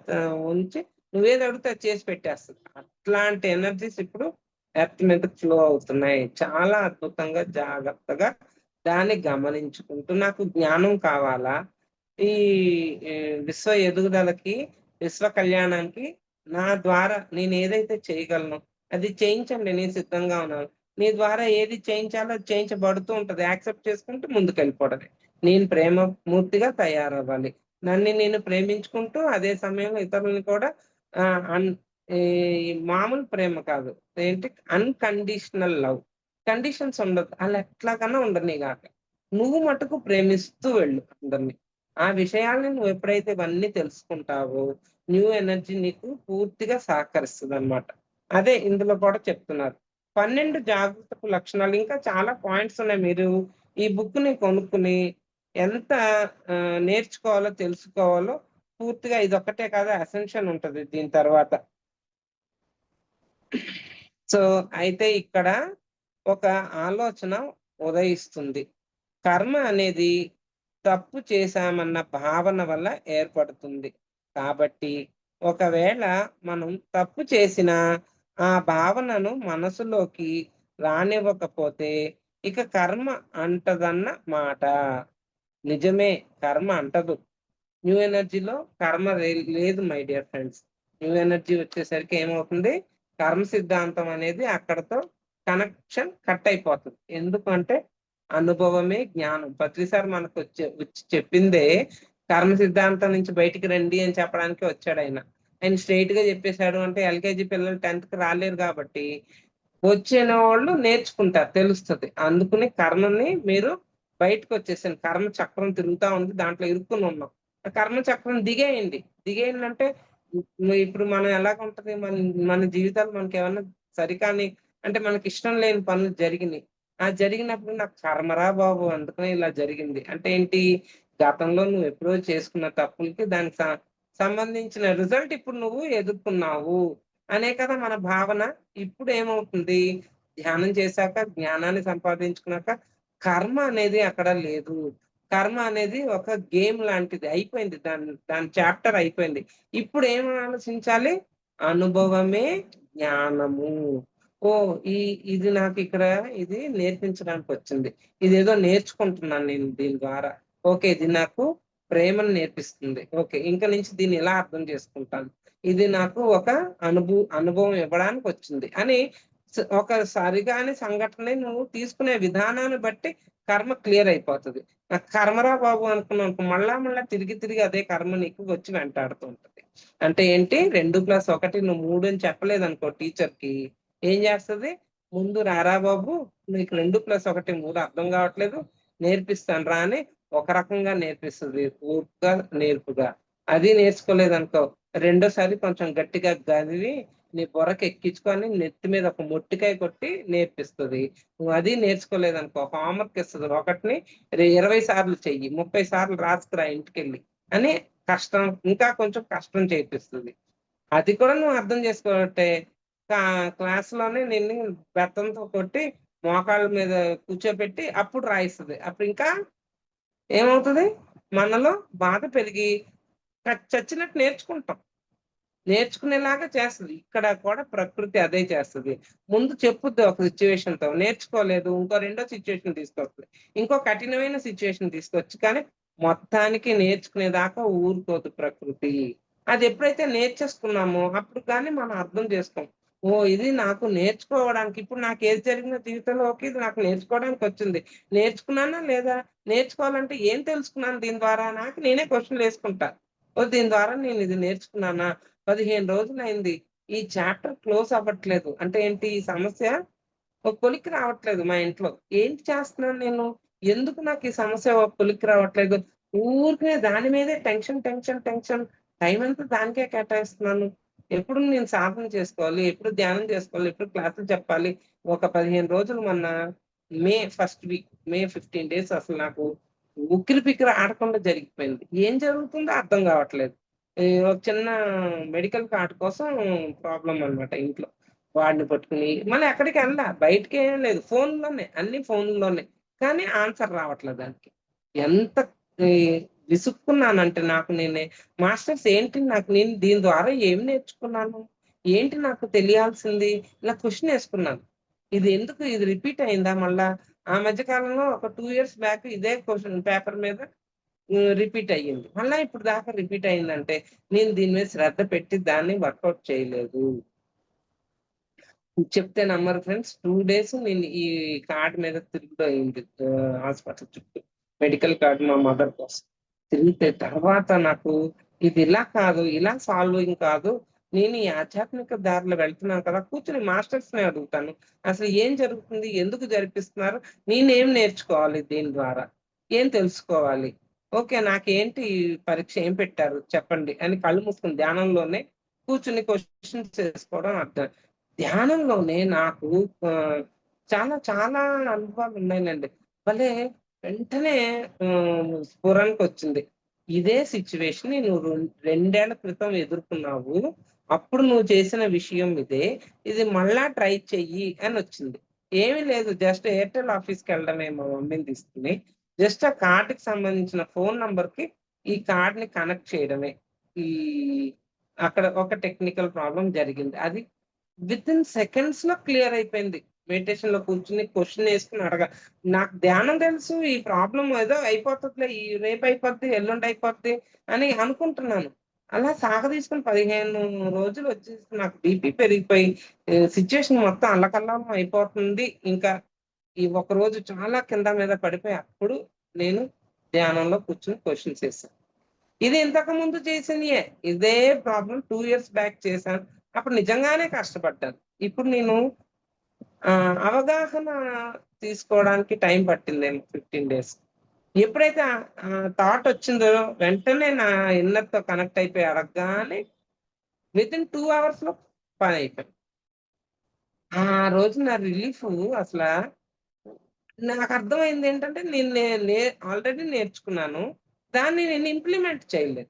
ఉంచి నువ్వేది అడిగితే అది చేసి పెట్టేస్తది. అట్లాంటి ఎనర్జీస్ ఇప్పుడు ఎర్త్ మీదకి ఫ్లో అవుతున్నాయి. చాలా అద్భుతంగా, జాగ్రత్తగా దాన్ని గమనించుకుంటూ నాకు జ్ఞానం కావాలా? ఈ ఈ విశ్వ ఎదుగుదలకి, విశ్వ కళ్యాణానికి నా ద్వారా నేనేదైతే చేయగలను అది చేయించండి. నేను సిద్ధంగా ఉన్నాను. నీ ద్వారా ఏది చేయించాలో అది చేయించబడుతూ ఉంటది. యాక్సెప్ట్ చేసుకుంటూ ముందుకెళ్ళిపోవడమే. నేను ప్రేమమూర్తిగా తయారవ్వాలి. నన్ను నేను ప్రేమించుకుంటూ అదే సమయంలో ఇతరులని కూడా ఈ మామూలు ప్రేమ కాదు. ఏంటి అన్‌కండీషనల్ లవ్. కండిషన్స్ ఉండదు. ఆళ్ళెట్లాగన్నా ఉండనీగాక. నువ్వు మటుకు ప్రేమిస్తూ వెళ్ళు అందరిని. ఆ విషయాల్ని నువ్వెప్పుడైతే ఇవన్నీ తెలుసుకుంటావో, న్యూ ఎనర్జీ నీకు పూర్తిగా సహకరిస్తదనమాట. అదే ఇందులో కూడా చెప్తున్నారు. 12 జాగృతపు లక్షణాలు ఇంకా చాలా పాయింట్స్ ఉన్నాయి. మీరు ఈ బుక్‌ని కొనుక్కొని ఎంత నేర్చుకోవాలో, తెలుసుకోవాలో పూర్తిగా ఇదొక్కటే కాదు అసెన్షన్ ఉంటది దీని తర్వాత. సో, అయితే ఇక్కడ ఒక ఆలోచన ఉదయిస్తుంది. కర్మ అనేది తప్పు చేశామన్న భావన వల్ల ఏర్పడుతుంది. కాబట్టి ఒకవేళ మనం తప్పు చేసినా ఆ భావనను మనసులోకి రానివ్వకపోతే ఇక కర్మ అంటదన్న మాట. నిజమే కర్మ అంటదు. న్యూ ఎనర్జీలో కర్మ లేదు my dear friends. New energy వచ్చేసరికి ఏమవుతుంది? కర్మ సిద్ధాంతం అనేది అక్కడితో కనెక్షన్ కట్ అయిపోతది. ఎందుకంటే అనుభవమే జ్ఞానం. ప్రతిసారి వచ్చి చెప్పిందే కర్మ సిద్ధాంతం నుంచి బయటికి రండి అని చెప్పడానికే వచ్చాడాయన. ఆయన స్ట్రెయిట్‌గా చెప్పేసాడు అంటే ఎల్‌కేజీ పిల్లలు 10థ్‌కి రాలేరు కాబట్టి వచ్చినోళ్ళు నేర్చుకుంటారు తెలుస్తది. అందుకని కర్మని మీరు బయటకు వచ్చేసాను. కర్మ చక్రం తిరుగుతా ఉంది, దాంట్లో ఇరుక్కుని ఉన్నాం. ఆ కర్మ చక్రం దిగేయండి అంటే ఇప్పుడు మనం ఎలాగుంటది, మన మన జీవితాలు మనకి ఏమన్నా సరికాని అంటే మనకి ఇష్టం లేని పనులు జరిగినాయి. ఆ జరిగినప్పుడు నాకు కర్మరా బాబు అందుకనే ఇలా జరిగింది అంటే ఏంటి, గతంలో నువ్వు ఎప్పుడో చేసుకున్న తప్పులకి దానికి సంబంధించిన రిజల్ట్ ఇప్పుడు నువ్వు ఎదుర్కొన్నావు అనే కదా మన భావన. ఇప్పుడు ఏమవుతుంది, ధ్యానం చేశాక జ్ఞానాన్ని సంపాదించుకున్నాక కర్మ అనేది అక్కడ లేదు. కర్మ అనేది ఒక గేమ్ లాంటిది, అయిపోయింది. దాని దాని చాప్టర్ అయిపోయింది. ఇప్పుడు ఏం ఆలోచించాలి, అనుభవమే జ్ఞానము. ఓ ఈ ఇది నాకు ఇక్కడ ఇది నేర్పించడానికి వచ్చింది, ఇదేదో నేర్చుకుంటున్నాను నేను దీని ద్వారా. ఓకే, ఇది నాకు ప్రేమను నేర్పిస్తుంది. ఓకే, ఇంక నుంచి దీన్ని ఇలా అర్థం చేసుకుంటాను. ఇది నాకు ఒక అనుభవం ఇవ్వడానికి వచ్చింది అని ఒక సరిగాని సంఘటన నువ్వు తీసుకునే విధానాన్ని బట్టి కర్మ క్లియర్ అయిపోతది. నాకు కర్మరా బాబు అనుకున్నావనుకో, మళ్ళా మళ్ళా తిరిగి తిరిగి అదే కర్మ నీకు వచ్చి వెంటాడుతూ ఉంటది. అంటే ఏంటి, 2+1 నువ్వు 3 అని చెప్పలేదనుకో టీచర్‌కి, ఏం చేస్తది, ముందు రారా బాబు నీకు 2+1 3 అర్థం కావట్లేదు, నేర్పిస్తాను రా అని ఒక రకంగా నేర్పిస్తది. ఓర్పుగా, నేర్పుగా. అది నేర్చుకోలేదనుకో, రెండోసారి కొంచెం గట్టిగా గదివి నీ బుర్రకి ఎక్కించుకొని నెత్తి మీద ఒక మొట్టికాయ కొట్టి నేర్పిస్తది. నువ్వు అది నేర్చుకోలేదనుకో, హోంవర్క్ ఇస్తది. ఒకటిని 20 సార్లు చెయ్యి, 30 సార్లు రాసుకురా ఇంటికెళ్ళి అని కష్టం, ఇంకా కొంచెం కష్టం చేపిస్తది. అది కూడా నువ్వు అర్థం చేసుకోబట్టే క్లాస్‌లోనే నిన్ను బెత్తంతో కొట్టి మోకాళ్ళ మీద కూర్చోబెట్టి అప్పుడు రాయిస్తది. అప్పుడు ఇంకా ఏమవుతది, మనలో బాధ పెరిగి చచ్చినట్టు నేర్చుకుంటాం. నేర్చుకునేలాగా చేస్తది. ఇక్కడ కూడా ప్రకృతి అదే చేస్తది. ముందు చెప్పుద్ది ఒక సిట్యుయేషన్‌తో. నేర్చుకోలేదు. ఇంకో రెండో సిట్యుయేషన్ తీసుకొస్తది. ఇంకో కఠినమైన సిట్యుయేషన్ తీసుకొచ్చి కానీ మొత్తానికి నేర్చుకునేదాకా ఊరుకోదు ప్రకృతి. అది ఎప్పుడైతే నేర్చేసుకున్నామో అప్పుడు కానీ మనం అర్థం చేసుకోం. ఓహ్! ఇది నాకు నేర్చుకోవడానికి, ఇప్పుడు నాకేది జరిగిన జీవితంలోకి ఇది నాకు నేర్చుకోవడానికొచ్చింది. నేర్చుకున్నానా లేదా? నేర్చుకోవాలంటే ఏం తెలుసుకున్నాను దీని ద్వారా? నాకు నేనే క్వెషన్‌లేసుకుంటా. ఓహ్! దీని ద్వారా నేను ఇది నేర్చుకున్నానా? 15 రోజులైంది. ఈ చాప్టర్ క్లోజ్ అవ్వట్లేదు. అంటే ఏంటి, ఈ సమస్య ఒక కొలిక్కి రావట్లేదు మా ఇంట్లో. ఏంటి చేస్తున్నాను నేను? ఎందుకు నాకు ఈ సమస్య ఒక కొలిక్కి రావట్లేదు? ఊరికనే దాని మీదే టెన్షన్. టైమంతా దానికే కేటాయిస్తున్నాను. ఎప్పుడు నేను సాధన చేసుకోవాలి, ఎప్పుడు ధ్యానం చేసుకోవాలి, ఎప్పుడు క్లాసులు చెప్పాలి. ఒక 15 రోజులు మొన్న మే ఫస్ట్ వీక్, మే 15 డేస్ అసలు నాకు ఉక్కిరిబిక్కిరి ఆడకుండా జరిగిపోయింది. ఏం జరుగుతుందో అర్థం కావట్లేదు. ఒక చిన్న మెడికల్ కార్డ్ కోసం ప్రాబ్లమ్ అన్నమాట ఇంట్లో. వాడిని పట్టుకొని మళ్ళీ ఎక్కడికెళ్ళా. బయటికేం లేదు. ఫోన్‌లోనే, అన్నీ ఫోన్‌లోనే. కానీ ఆన్సర్ రావట్లేదు దానికి. ఎంత ఈ విసుక్కున్నానంటే నాకు నేనే, మాస్టర్స్ ఏంటి నాకు నేను దీని ద్వారా ఏం నేర్చుకున్నాను? ఏంటి నాకు తెలియాల్సింది? ఇలా క్వెషన్ ఏసుకున్నాను. ఇది ఎందుకు ఇది రిపీట్ అయిందా మళ్ళా? ఆ మధ్య కాలంలో ఒక 2 ఇయర్స్ బ్యాక్ ఇదే క్వెషన్ పేపర్ మీద రిపీట్ అయ్యింది. మళ్ళా ఇప్పుడు దాకా రిపీట్ అయిందంటే, నేను దీని మీద శ్రద్ధ పెట్టి దాన్ని వర్కౌట్ చేయలేదు. చెప్తే నమ్మరు ఫ్రెండ్స్. 2 డేస్ నేను ఈ కార్డ్ మీద తిరుగుడు అయింది. హాస్పిటల్ చుట్టూ. మెడికల్ కార్డ్ మా మదర్ కోసం. తిరిగితే తర్వాత నాకు ఇది ఇలా కాదు, ఇలా సాల్వింగ్ కాదు. నేను ఈ ఆధ్యాత్మిక దారిలో వెళ్తున్నాను కదా! కూర్చొని మాస్టర్స్‌ని అడుగుతాను. అసలు ఏం జరుగుతుంది? ఎందుకు జరిపిస్తున్నారు? నేనేం నేర్చుకోవాలి దీని ద్వారా? ఏం తెలుసుకోవాలి? ఓకే, నాకేంటి ఈ పరీక్ష ఏం పెట్టారు చెప్పండి అని కళ్ళు మూసుకొని ధ్యానంలోనే కూర్చొని క్వెషన్స్ చేసుకోవడం అర్థం. ధ్యానంలోనే నాకు ఆహ్, చాలా చాలా అనుభవాలున్నాయిలెండి. భలే వెంటనే స్ఫురణకొచ్చింది. ఇదే సిట్యుయేషన్ నువ్వు 2 క్రితం ఎదుర్కొన్నావు. అప్పుడు నువ్వు చేసిన విషయం ఇదే. ఇది మళ్ళా ట్రై చెయ్యి అనొచ్చింది. ఏమీ లేదు, జస్ట్ ఎయిర్‌టెల్ ఆఫీస్‌కెళ్ళడమే మా మమ్మీని తీసుకొని. జస్ట్ ఆ కార్డ్‌కి సంబంధించిన ఫోను నంబర్‌కి ఈ కార్డ్‌ని కనెక్ట్ చేయడమే. ఈ అక్కడ ఒక టెక్నికల్ ప్రాబ్లమ్ జరిగింది. అది వితిన్ సెకండ్స్‌లో క్లియర్ అయిపోయింది. మెడిటేషన్‌లో కూర్చొని క్వెషన్ ఏసుకొని నాకు ధ్యానం తెలుసు. ఈ ప్రాబ్లమ్ ఏదో అయిపోతదిలే. ఈ రేపు అయిపోద్ది, ఎల్లుండి అయిపోద్ది అని అనుకుంటున్నాను. అలా సాగదీసుకొని 15 రోజులు వచ్చేసి నాకు బీపీ పెరిగిపోయి సిట్యుయేషన్ మొత్తం అల్లకల్లోలం అయిపోతుంది. ఇంకా ఈ ఒక్కరోజు చాలా కింద మీద పడిపోయి అప్పుడు నేను ధ్యానంలో కూర్చొని క్వెషన్స్ ఏసాను. ఇది ఇంతకుముందు చేసినయే. ఇదే ప్రాబ్లమ్ 2 ఇయర్స్ బ్యాక్ చేశాను. అప్పుడు నిజంగానే కష్టపడ్డాను. ఇప్పుడు నేను అవగాహన తీసుకోవడానికి టైం పట్టిందేమో 15 డేస్. ఎప్పుడైతే థాట్ వచ్చిందో వెంటనే నా ఇన్నర్‌తో కనెక్ట్ అయిపోయి అడగగానే వితిన్ 2 అవర్స్‌లో పని అయిపోయింది. ఆ రోజు నా రిలీఫు అసల నాకర్థమైంది ఏంటంటే నేను నే నే ఆల్రెడీ నేర్చుకున్నాను. దాన్ని నేను ఇంప్లిమెంట్ చేయలేదు.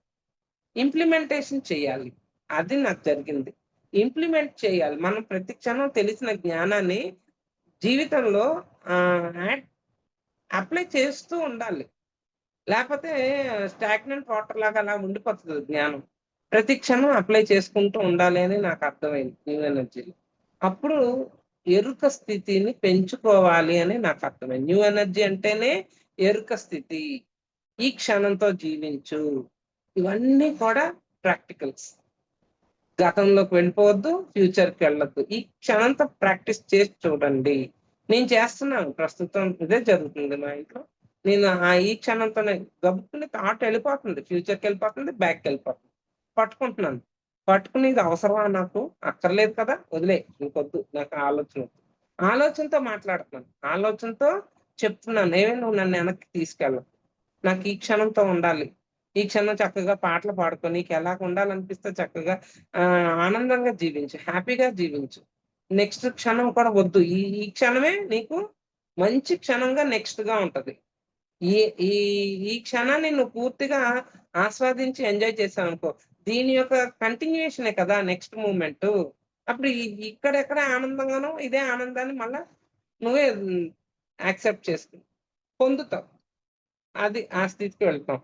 ఇంప్లిమెంటేషన్ చేయాలి. అది నాకు జరిగింది. ఇంప్లిమెంట్ చేయాలి. మనం ప్రతి క్షణం తెలిసిన జ్ఞానాన్ని జీవితంలో యాడ్ అప్లై చేస్తూ ఉండాలి. లేపోతే స్టాగ్నెంట్ వాటర్ లాగా అలా ఉండిపోతది జ్ఞానం. ప్రతి క్షణం అప్లై చేసుకుంటూ ఉండాలి అని నాకు అర్థమైంది న్యూ ఎనర్జీలో. అప్పుడు ఎరుక స్థితిని పెంచుకోవాలి అని నాకు అర్థమైంది. న్యూ ఎనర్జీ అంటేనే ఎరుక స్థితి. ఈ క్షణంతో జీవించు. ఇవన్నీ కూడా ప్రాక్టికల్స్. గతంలోకి వెళ్ళిపోవద్దు, ఫ్యూచర్‌కి వెళ్ళొద్దు. ఈ క్షణంతో ప్రాక్టీస్ చేసి చూడండి. నేను చేస్తున్నాను ప్రస్తుతం ఇదే జరుగుతుంది మా ఇంట్లో. నేను ఈ క్షణంతోనే గబుక్కున థాట్ వెళ్ళిపోతుంది. ఫ్యూచర్‌కెళ్ళిపోతుంది, బ్యాక్‌కెళ్ళిపోతుంది. పట్టుకుంటున్నాను. పట్టుకుని ఇది అవసరమా నాకు? అక్కర్లేదు కదా! వదిలేయి. ఇంకొద్దు. నాకు ఆలోచన వద్దు. ఆలోచనతో మాట్లాడుతున్నాను. ఆలోచనతో చెప్తున్నాను. ఏవే నువ్వు నన్ను వెనక్కి తీసుకెళ్ళకు. నాకు ఈ క్షణంతో ఉండాలి. ఈ క్షణం చక్కగా పాటలు పాడుకో. నీకెలాగ ఉండాలనిపిస్తే చక్కగా ఆనందంగా జీవించు. హ్యాపీగా జీవించు. నెక్స్ట్ క్షణం కూడా వద్దు. ఈ ఈ క్షణమే నీకు మంచి క్షణంగా నెక్స్ట్‌గా ఉంటది. ఈ ఈ ఈ క్షణాన్ని నువ్వు పూర్తిగా ఆస్వాదించి ఎంజాయ్ చేశావనుకో, దీని యొక్క కంటిన్యూయేషనే కదా నెక్స్ట్ మూవ్‌మెంటు. అప్పుడు ఇక్కడెక్కడ ఆనందంగానో ఇదే ఆనందాన్ని మళ్ళా నువ్వే యాక్సెప్ట్ పొందుతావు. అది ఆ స్థితికి వెళ్తాం.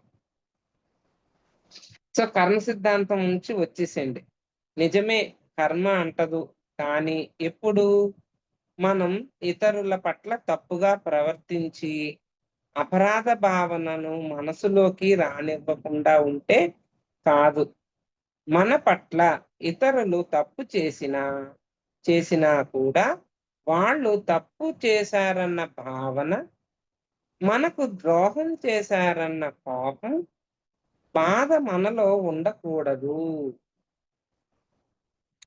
సో, కర్మ సిద్ధాంతం నుంచి వచ్చేసేయండి. నిజమే కర్మ అంటదు. కానీ ఎప్పుడు మనం ఇతరుల పట్ల తప్పుగా ప్రవర్తించి, అపరాధ భావనను మనసులోకి రానివ్వకుండా ఉంటే కాదు. మన పట్ల ఇతరులు తప్పు చేసినా కూడా వాళ్ళు తప్పు చేశారన్న భావన, మనకు ద్రోహం చేశారన్న కోపం, బాధ మనలో ఉండకూడదు.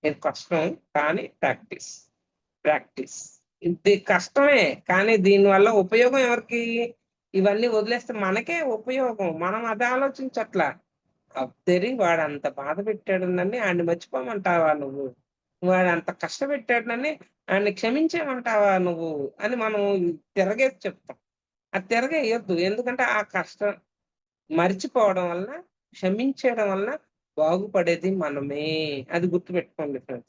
ఇది కష్టం కానీ ప్రాక్టీస్. ప్రాక్టీస్. ఇది కష్టమే. కానీ దీనివల్ల ఉపయోగం ఎవరికి? ఇవన్నీ వదిలేస్తే మనకే ఉపయోగం. మనం అది ఆలోచించట్లా. అబ్బెరి వాడంత బాధ పెట్టాడు నన్ని ఆడిని మర్చిపోమంటావా నువ్వు? వాడంత కష్టపెట్టాడు ఆడిని క్షమించేయమంటావా నువ్వు? అని మనం తిరగేసి చెప్తాం. అది తిరగేయొద్దు. ఎందుకంటే ఆ కష్టం మరిచిపోవడం వలన, క్షమించేయడం వలన బాగుపడేది మనమే. అది గుర్తుపెట్టుకోండి ఫ్రెండ్స్.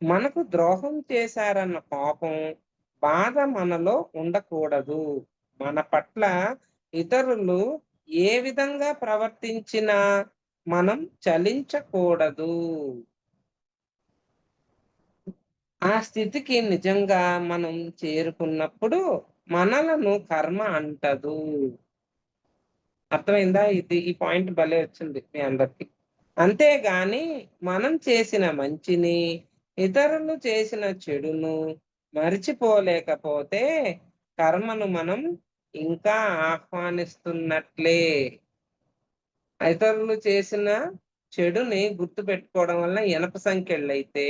మనకు ద్రోహం చేశారన్న కోపం, బాధ మనలో ఉండకూడదు. మన పట్ల ఇతరులు ఏ విధంగా ప్రవర్తించినా మనం చలించకూడదు. ఆ స్థితికి నిజంగా మనం చేరుకున్నప్పుడు మనలను కర్మ అంటదు. అర్థమైందా? ఈ పాయింట్ భలే వచ్చింది మీ అందరికి. అంతేగాని మనం చేసిన మంచిని, ఇతరులు చేసిన చెడును మరిచిపోలేకపోతే కర్మను మనం ఇంకా ఆహ్వానిస్తున్నట్లే. ఇతరులు చేసిన చెడుని గుర్తుపెట్టుకోవడం వల్ల ఇనప సంకెళ్ళైతే,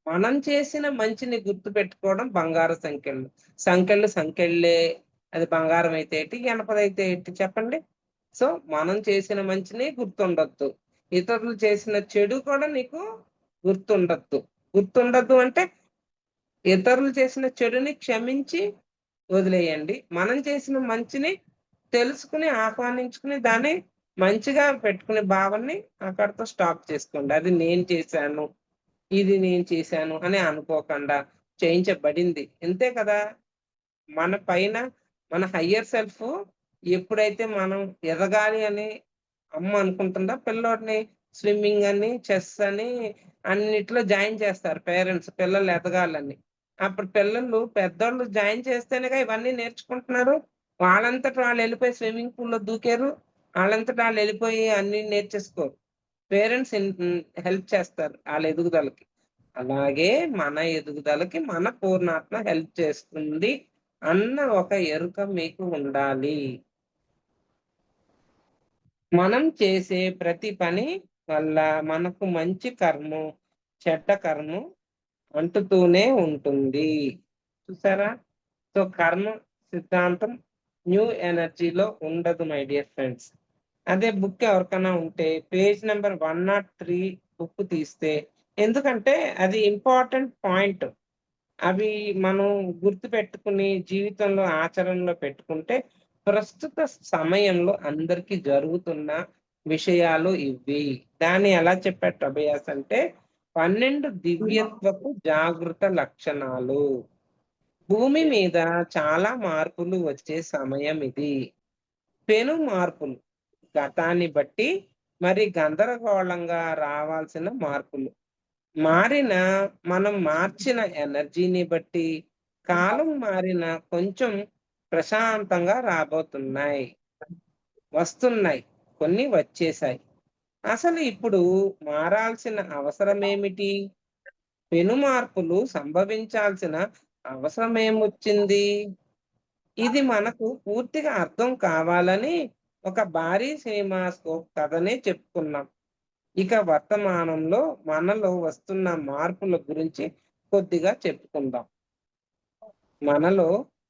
మనం చేసిన మంచిని గుర్తుపెట్టుకోవడం బంగారు సంకెళ్ళు. సంకెళ్ళు సంకెళ్ళే. అది బంగారం అయితే ఏటి, ఇనపదైతే ఏటి చెప్పండి? సో, మనం చేసిన మంచిని గుర్తుండొద్దు. ఇతరులు చేసిన చెడు కూడా నీకు గుర్తుండొద్దు. గుర్తుండొద్దు అంటే, ఇతరులు చేసిన చెడుని క్షమించి వదిలేయండి. మనం చేసిన మంచిని తెలుసుకొని, ఆహ్వానించుకుని, దాన్ని మంచిగా పెట్టుకునే భావనని అక్కడితో స్టాప్ చేసుకోండి. అది నేను చేశాను, ఇది నేను చేశాను అని అనుకోకుండా చేయించబడింది. అంతే కదా! మన పైన మన హయ్యర్ సెల్ఫ్ ఎప్పుడైతే మనం ఎదగాలి అని అమ్మ అనుకుంటుందో, పిల్లోడిని స్విమ్మింగ్ అని, చెస్ అని అన్నిట్లో జాయిన్ చేస్తారు పేరెంట్స్ పిల్లలు ఎదగాలని. అప్పుడు పిల్లలు పెద్దోళ్ళు జాయిన్ చేస్తేనేగా ఇవన్నీ నేర్చుకుంటున్నారు. వాళ్ళంతట వాళ్ళెళ్ళిపోయి స్విమ్మింగ్ పూల్‌లో దూకారు. ఆళ్ళంతట ఆళ్ళెళ్ళిపోయి అన్నీ నేర్చేసుకోరు. పేరెంట్స్ హెల్ప్ చేస్తారు ఆళ్ళ ఎదుగుదలకి. అలాగే మన ఎదుగుదలకి మన పూర్ణాత్మ హెల్ప్ చేస్తుంది అన్న ఒక ఎరుక మీకు ఉండాలి. మనం చేసే ప్రతి పని వల్ల మనకు మంచి కర్మో, చెడ్డ కర్మో అంటుతూనే ఉంటుంది. చూసారా? సో, కర్మ సిద్ధాంతం న్యూ ఎనర్జీలో ఉండదు మై డియర్ ఫ్రెండ్స్. అదే బుక్ ఎవరికైనా ఉంటే పేజ్ నెంబర్ 103 బుక్ తీస్తే, ఎందుకంటే అది ఇంపార్టెంట్ పాయింట్. అవి మనం గుర్తుపెట్టుకుని జీవితంలో ఆచరణలో పెట్టుకుంటే ప్రస్తుత సమయంలో అందరికీ జరుగుతున్న విషయాలు ఇవి. దాన్ని ఎలా చెప్పారు అభయాస్ అంటే 12 దివ్యత్వపు జాగృత లక్షణాలు. భూమి మీద చాలా మార్పులు వచ్చే సమయం ఇది. పెను మార్పులు, గతాన్ని బట్టి మరి గందరగోళంగా రావాల్సిన మార్పులు. మారిన మనం మార్చిన ఎనర్జీని బట్టి కాలం మారిన కొంచెం ప్రశాంతంగా రాబోతున్నాయి, వస్తున్నాయి, కొన్ని వచ్చేసాయి. అసలు ఇప్పుడు మారాల్సిన అవసరం ఏమిటి? పెను మార్పులు సంభవించాల్సిన అవసరం ఏమొచ్చింది? ఇది మనకు పూర్తిగా అర్థం కావాలని ఒక భారీ సినిమా స్కోప్ కథనే చెప్పుకున్నాం. ఇక వర్తమానంలో మనలో వస్తున్న మార్పుల గురించి కొద్దిగా చెప్పుకుందాం. మనలో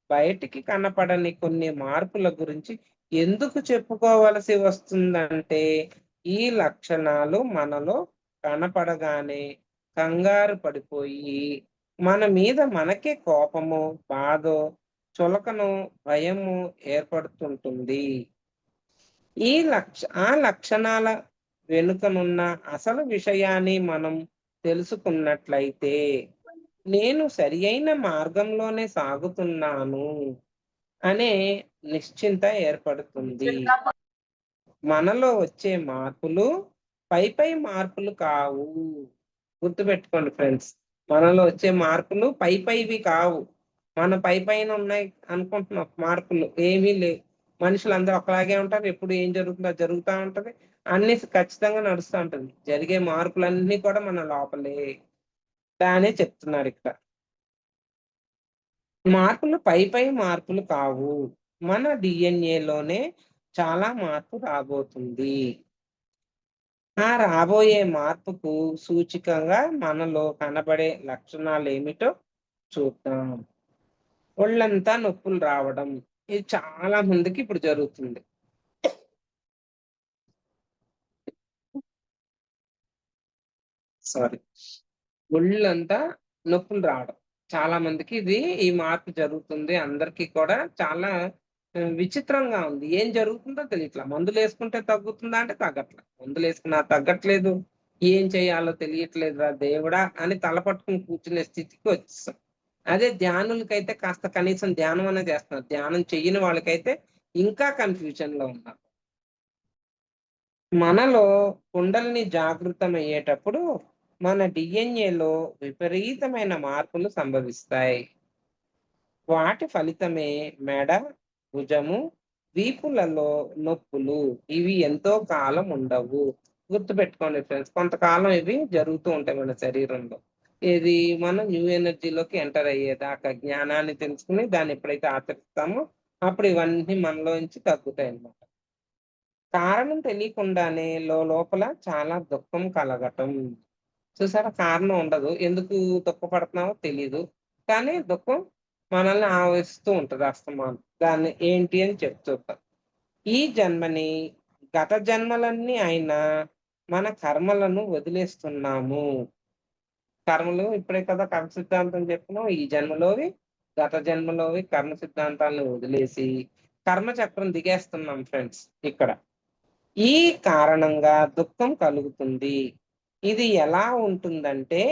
బయటికి కనపడని కొన్ని మార్పుల గురించి ఎందుకు చెప్పుకోవలసి వస్తుందంటే, ఈ లక్షణాలు మనలో కనపడగానే కంగారు పడిపోయి మన మీద మనకే కోపము, బాధో, చులకనో, భయము ఏర్పడుతుంటుంది. ఆ లక్షణాల వెనుకనున్న అసలు విషయాన్ని మనం తెలుసుకున్నట్లయితే, నేను సరియైన మార్గంలోనే సాగుతున్నాను అనే నిశ్చింత ఏర్పడుతుంది. మనలో వచ్చే మార్పులు పైపై మార్పులు కావు. గుర్తుపెట్టుకోండి ఫ్రెండ్స్. మనలో వచ్చే మార్పులు పైపైవి కావు. మన పైపైన ఉన్నాయి అనుకుంటున్నాం మార్పులు. ఏమీ లేవు. మనుషులందరూ ఒకలాగే ఉంటారు. ఎప్పుడు ఏం జరుగుతుందో అది జరుగుతా ఉంటది. అన్నీ ఖచ్చితంగా నడుస్తా ఉంటుంది. జరిగే మార్పులన్నీ కూడా మన లోపలే. దానే చెప్తున్నారిక్కడ. మార్పులు పైపై మార్పులు కావు. మన డిఎన్ఏలోనే చాలా మార్పు రాబోతుంది. ఆ రాబోయే మార్పుకు సూచికగా మనలో కనబడే లక్షణాలేమిటో చూద్దాం. ఒళ్ళంతా నొప్పులు రావడం. ఇది చాలా మందికి ఇప్పుడు జరుగుతుంది. సారీ. ఒళ్ళంతా నొప్పులు రావడం. చాలా మందికి ఈ మార్పు జరుగుతుంది. అందరికీ కూడా చాలా విచిత్రంగా ఉంది. ఏం జరుగుతుందో తెలియట్లా. మందులేసుకుంటే తగ్గుతుందా అంటే తగ్గట్లా. మందులేసుకున్నా తగ్గట్లేదు. ఏం చేయాలో తెలియట్లేదురా దేవుడా! అని తల పట్టుకొని కూర్చునే స్థితికి వచ్చేసాం. అదే ధ్యానులకైతే కాస్త కనీసం ధ్యానం అన్నా చేస్తున్నారు. ధ్యానం చెయ్యని వాళ్ళకైతే ఇంకా కన్‌ఫ్యూజన్‌లో ఉన్నారు. మనలో కుండలిని జాగృతమయ్యేటప్పుడు మన డిఎన్ఏలో విపరీతమైన మార్పులు సంభవిస్తాయి. వాటి ఫలితమే మెడ, భుజము, వీపులలో నొప్పులు. ఇవి ఎంతో కాలం ఉండవు. గుర్తుపెట్టుకోండి ఫ్రెండ్స్. కొంతకాలం ఇవి జరుగుతూ ఉంటాయి మన శరీరంలో. ఇది మనం న్యూ ఎనర్జీలోకి ఎంటర్ అయ్యేదాకా జ్ఞానాన్ని తెలుసుకొని దాన్ని ఎప్పుడైతే ఆచరిస్తామో అప్పుడు ఇవన్నీ మనలోంచి తగ్గుతాయన్నమాట. కారణం తెలియకుండానే లోపల చాలా దుఃఖం కలగటం. చూసారా? కారణం ఉండదు. ఎందుకు దుఃఖపడుతున్నామో తెలీదు. కానీ దుఃఖం మనల్ని ఆవహిస్తూ ఉంటది అస్తమానం. దాన్ని ఏంటి అని చెప్తుంటాం. ఈ జన్మని గత జన్మలన్నీ అయినా మన కర్మలను వదిలేస్తున్నాము. కర్మలు ఇప్పుడే కదా కర్మ సిద్ధాంతం చెప్పినాం. ఈ జన్మలోవి, గత జన్మలోవి కర్మ సిద్ధాంతాలను వదిలేసి కర్మ చక్రం దిగేస్తున్నాం ఫ్రెండ్స్ ఇక్కడ. ఈ కారణంగా దుఃఖం కలుగుతుంది. ఇది ఎలా ఉంటుందంటే,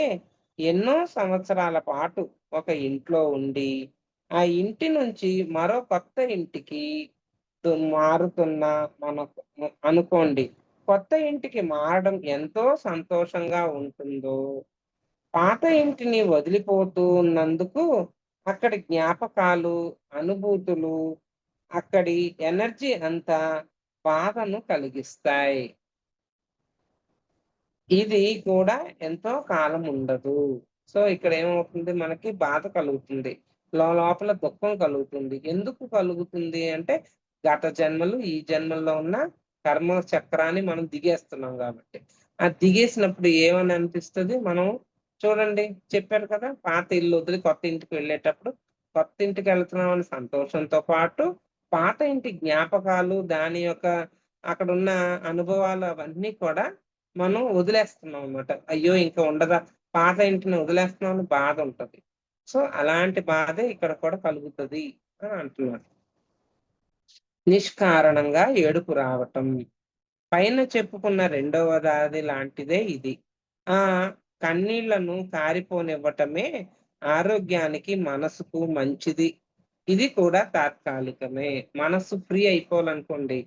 ఎన్నో సంవత్సరాల పాటు ఒక ఇంట్లో ఉండి, ఆ ఇంటి నుంచి మరో కొత్త ఇంటికి మారుతున్న మనకు అనుకోండి. కొత్త ఇంటికి మారడం ఎంతో సంతోషంగా ఉంటుందో, పాత ఇంటిని వదిలిపోతూ ఉన్నందుకు అక్కడి జ్ఞాపకాలు, అనుభూతులు, అక్కడి ఎనర్జీ అంతా బాధను కలిగిస్తాయి. ఇది కూడా ఎంతో కాలం ఉండదు. సో, ఇక్కడ ఏమవుతుంది మనకి బాధ కలుగుతుంది. లోపల దుఃఖం కలుగుతుంది. ఎందుకు కలుగుతుంది అంటే, గత జన్మలు, ఈ జన్మల్లో ఉన్న కర్మ చక్రాన్ని మనం దిగేస్తున్నాం గాబట్టి. ఆ దిగేసినప్పుడు ఏమని అనిపిస్తది? మనం చూడండి చెప్పారు కదా! పాత ఇల్లు వదిలి కొత్త ఇంటికి వెళ్ళేటప్పుడు, కొత్త ఇంటికెళ్తున్నామని సంతోషంతో పాటు, పాత ఇంటి జ్ఞాపకాలు, దాని యొక్క అక్కడ ఉన్న అనుభవాలు అవన్నీ కూడా మనం వదిలేస్తున్నాం అన్నమాట. అయ్యో ఇంకా ఉండదా, పాత ఇంటిని వదిలేస్తున్నాం అని బాధ ఉంటది. సో అలాంటి బాధే ఇక్కడ కూడా కలుగుతది అని అంటున్నారు. నిష్కారణంగా ఏడుపు రావటం. పైన చెప్పుకున్న రెండవదాది లాంటిదే ఇది. ఆ కన్నీళ్లను కారిపోనివ్వటమే ఆరోగ్యానికి, మనసుకు మంచిది. ఇది కూడా తాత్కాలికమే. మనసు ఫ్రీ అయిపోవాలనుకోండి,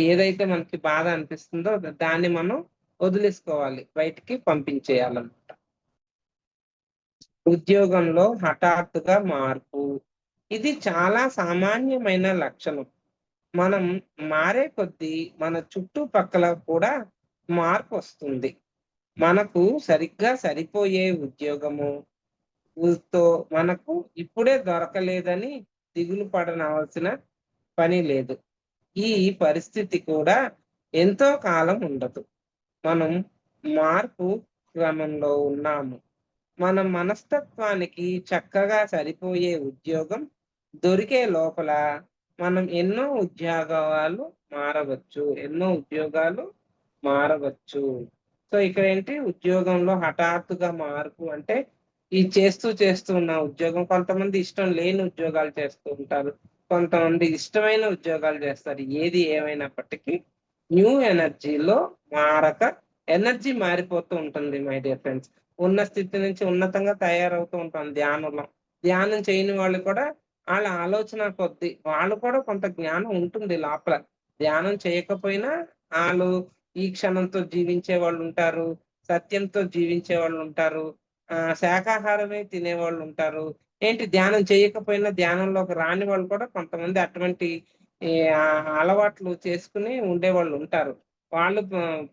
ఏదైతే మనకి బాధ అనిపిస్తుందో దాన్ని మనం వదిలేసుకోవాలి. బయటికి పంపించేయాలన్నమాట. ఉద్యోగంలో హఠాత్తుగా మార్పు. ఇది చాలా సామాన్యమైన లక్షణం. మనం మారే కొద్దీ మన చుట్టుపక్కల కూడా మార్పొస్తుంది. మనకు సరిగ్గా సరిపోయే ఉద్యోగము తో మనకు ఇప్పుడే దొరకలేదని దిగులు పడనవలసిన పని లేదు. ఈ పరిస్థితి కూడా ఎంతో కాలం ఉండదు. మనం మార్పు క్రమంలో ఉన్నాము. మన మనస్తత్వానికి చక్కగా సరిపోయే ఉద్యోగం దొరికే లోపల మనం ఎన్నో ఉద్యోగాలు మారవచ్చు. సో ఇక్కడ ఏంటి, ఉద్యోగంలో హఠాత్తుగా మార్పు అంటే ఈ చేస్తూ ఉన్న ఉద్యోగం, కొంతమంది ఇష్టం లేని ఉద్యోగాలు చేస్తూ ఉంటారు. కొంతమంది ఇష్టమైన ఉద్యోగాలు చేస్తారు. ఏది ఏమైనప్పటికీ న్యూ ఎనర్జీలో మారక ఎనర్జీ మారిపోతూ ఉంటుంది మై డియర్ ఫ్రెండ్స్. ఉన్న స్థితి నుంచి ఉన్నతంగా తయారవుతూ ఉంటాం ధ్యానంలో. ధ్యానం చేయని వాళ్ళు కూడా వాళ్ళ ఆలోచన కొద్దీ వాళ్ళు కూడా కొంత జ్ఞానం ఉంటుంది లోపల. ధ్యానం చేయకపోయినా ఆళ్ళు ఈ క్షణంతో జీవించే వాళ్ళుంటారు. సత్యంతో జీవించే వాళ్ళుంటారు. శాకాహారమే తినేవాళ్ళుంటారు. ఏంటి, ధ్యానం చేయకపోయినా ధ్యానంలోకి రాని వాళ్ళు కూడా కొంతమంది అటువంటి అలవాట్లు చేసుకొని ఉండేవాళ్ళుంటారు. వాళ్ళు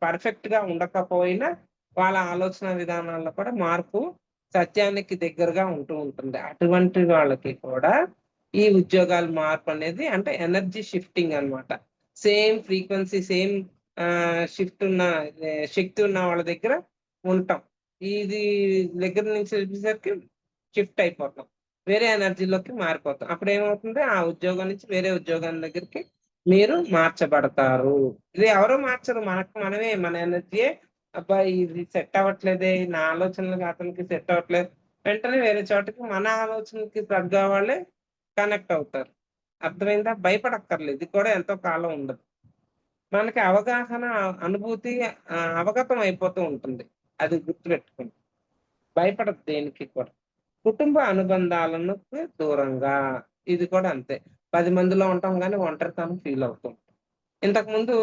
పర్ఫెక్ట్‌గా ఉండకపోయినా వాళ్ళ ఆలోచన విధానాల్లో కూడా మార్పు సత్యానికి దగ్గరగా ఉంటూ ఉంటుంది. అటువంటి వాళ్ళకి కూడా ఈ ఉద్యోగాల మార్పనేది అంటే ఎనర్జీ షిఫ్టింగ్ అన్నమాట. సేమ్ ఫ్రీక్వెన్సీ, సేమ్ షిఫ్ట్ ఉన్న శక్తి ఉన్న వాళ్ళ దగ్గర ఉంటాం. ఇది దగ్గర నుంచి వచ్చేసరికి షిఫ్ట్ అయిపోతాం. వేరే ఎనర్జీలోకి మారిపోతాం. అప్పుడేమవుతుంది, ఆ ఉద్యోగం నుంచి వేరే ఉద్యోగం దగ్గరికి మీరు మార్చబడతారు. ఇది ఎవరు మార్చరు. మనకు మనమే, మన ఎనర్జీయే అబ్బా! ఇది సెట్ అవ్వట్లేదే, నా ఆలోచనలకి అతనికి సెట్ అవ్వట్లేదు. వెంటనే వేరే చోటకి మన ఆలోచనకి తగ్గ వాళ్ళే కనెక్ట్ అవుతారు. అర్థమైందా? భయపడక్కర్లేదు. ఇది కూడా ఎంతో కాలం ఉండదు. మనకి అవగాహన, అనుభూతి అవగతం అయిపోతూ ఉంటుంది. అది గుర్తుపెట్టుకోండి. భయపడద్దు దేనికి కూడా. కుటుంబ అనుబంధాలను దూరంగా, ఇది కూడా అంతే. 10 మందిలో ఉంటాం గానీ ఒంటరితనం ఫీల్ అవుతాం. ఇంతకుముందు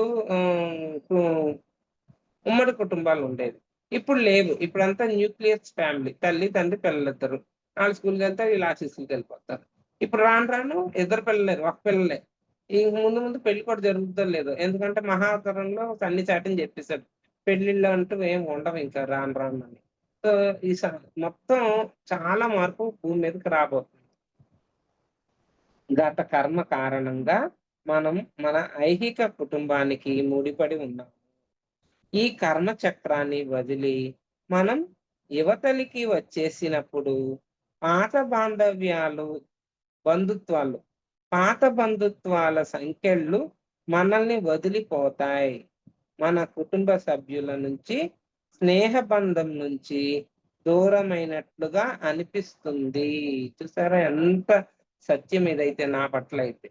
కు ఉమ్మడి కుటుంబాలుండేవి. ఇప్పుడు లేవు. ఇప్పుడంతా న్యూక్లియస్ ఫ్యామిలీ. తల్లి, తండ్రి, పిల్లలిద్దరు. ఆళ్ళు స్కూలుకెళ్తారు, ఈళ్ళు ఆఫీసులకెళ్ళిపోతారు. ఇప్పుడు రాను రాను ఇద్దరు పిల్లలే, ఒక పిల్లలే. ఇంక ముందు ముందు పెళ్లి కూడా జరుగుతుందో లేదో. ఎందుకంటే మహాతరంలో సన్ని చాటిని చెప్పేసాడు. పెళ్ళిళ్ళు అంటూ ఏమి ఉండవు ఇంకా రాను రానని. సో, ఈ మొత్తం చాలా మార్పు భూమి మీదకి రాబోతుంది. గత కర్మ కారణంగా మనం మన ఐహిక కుటుంబానికి ముడిపడి ఉన్నాం. ఈ కర్మ చక్రాన్ని వదిలి మనం యువతలికి వచ్చేసినప్పుడు పాత బాంధవ్యాలు, బంధుత్వాలు, పాత బంధుత్వాల సంకెళ్ళు మనల్ని వదిలిపోతాయి. మన కుటుంబ సభ్యుల నుంచి, స్నేహ బంధం నుంచి దూరమైనట్లుగా అనిపిస్తుంది. చూసారా ఎంత సత్యం ఇదైతే నా పట్ల అయితే.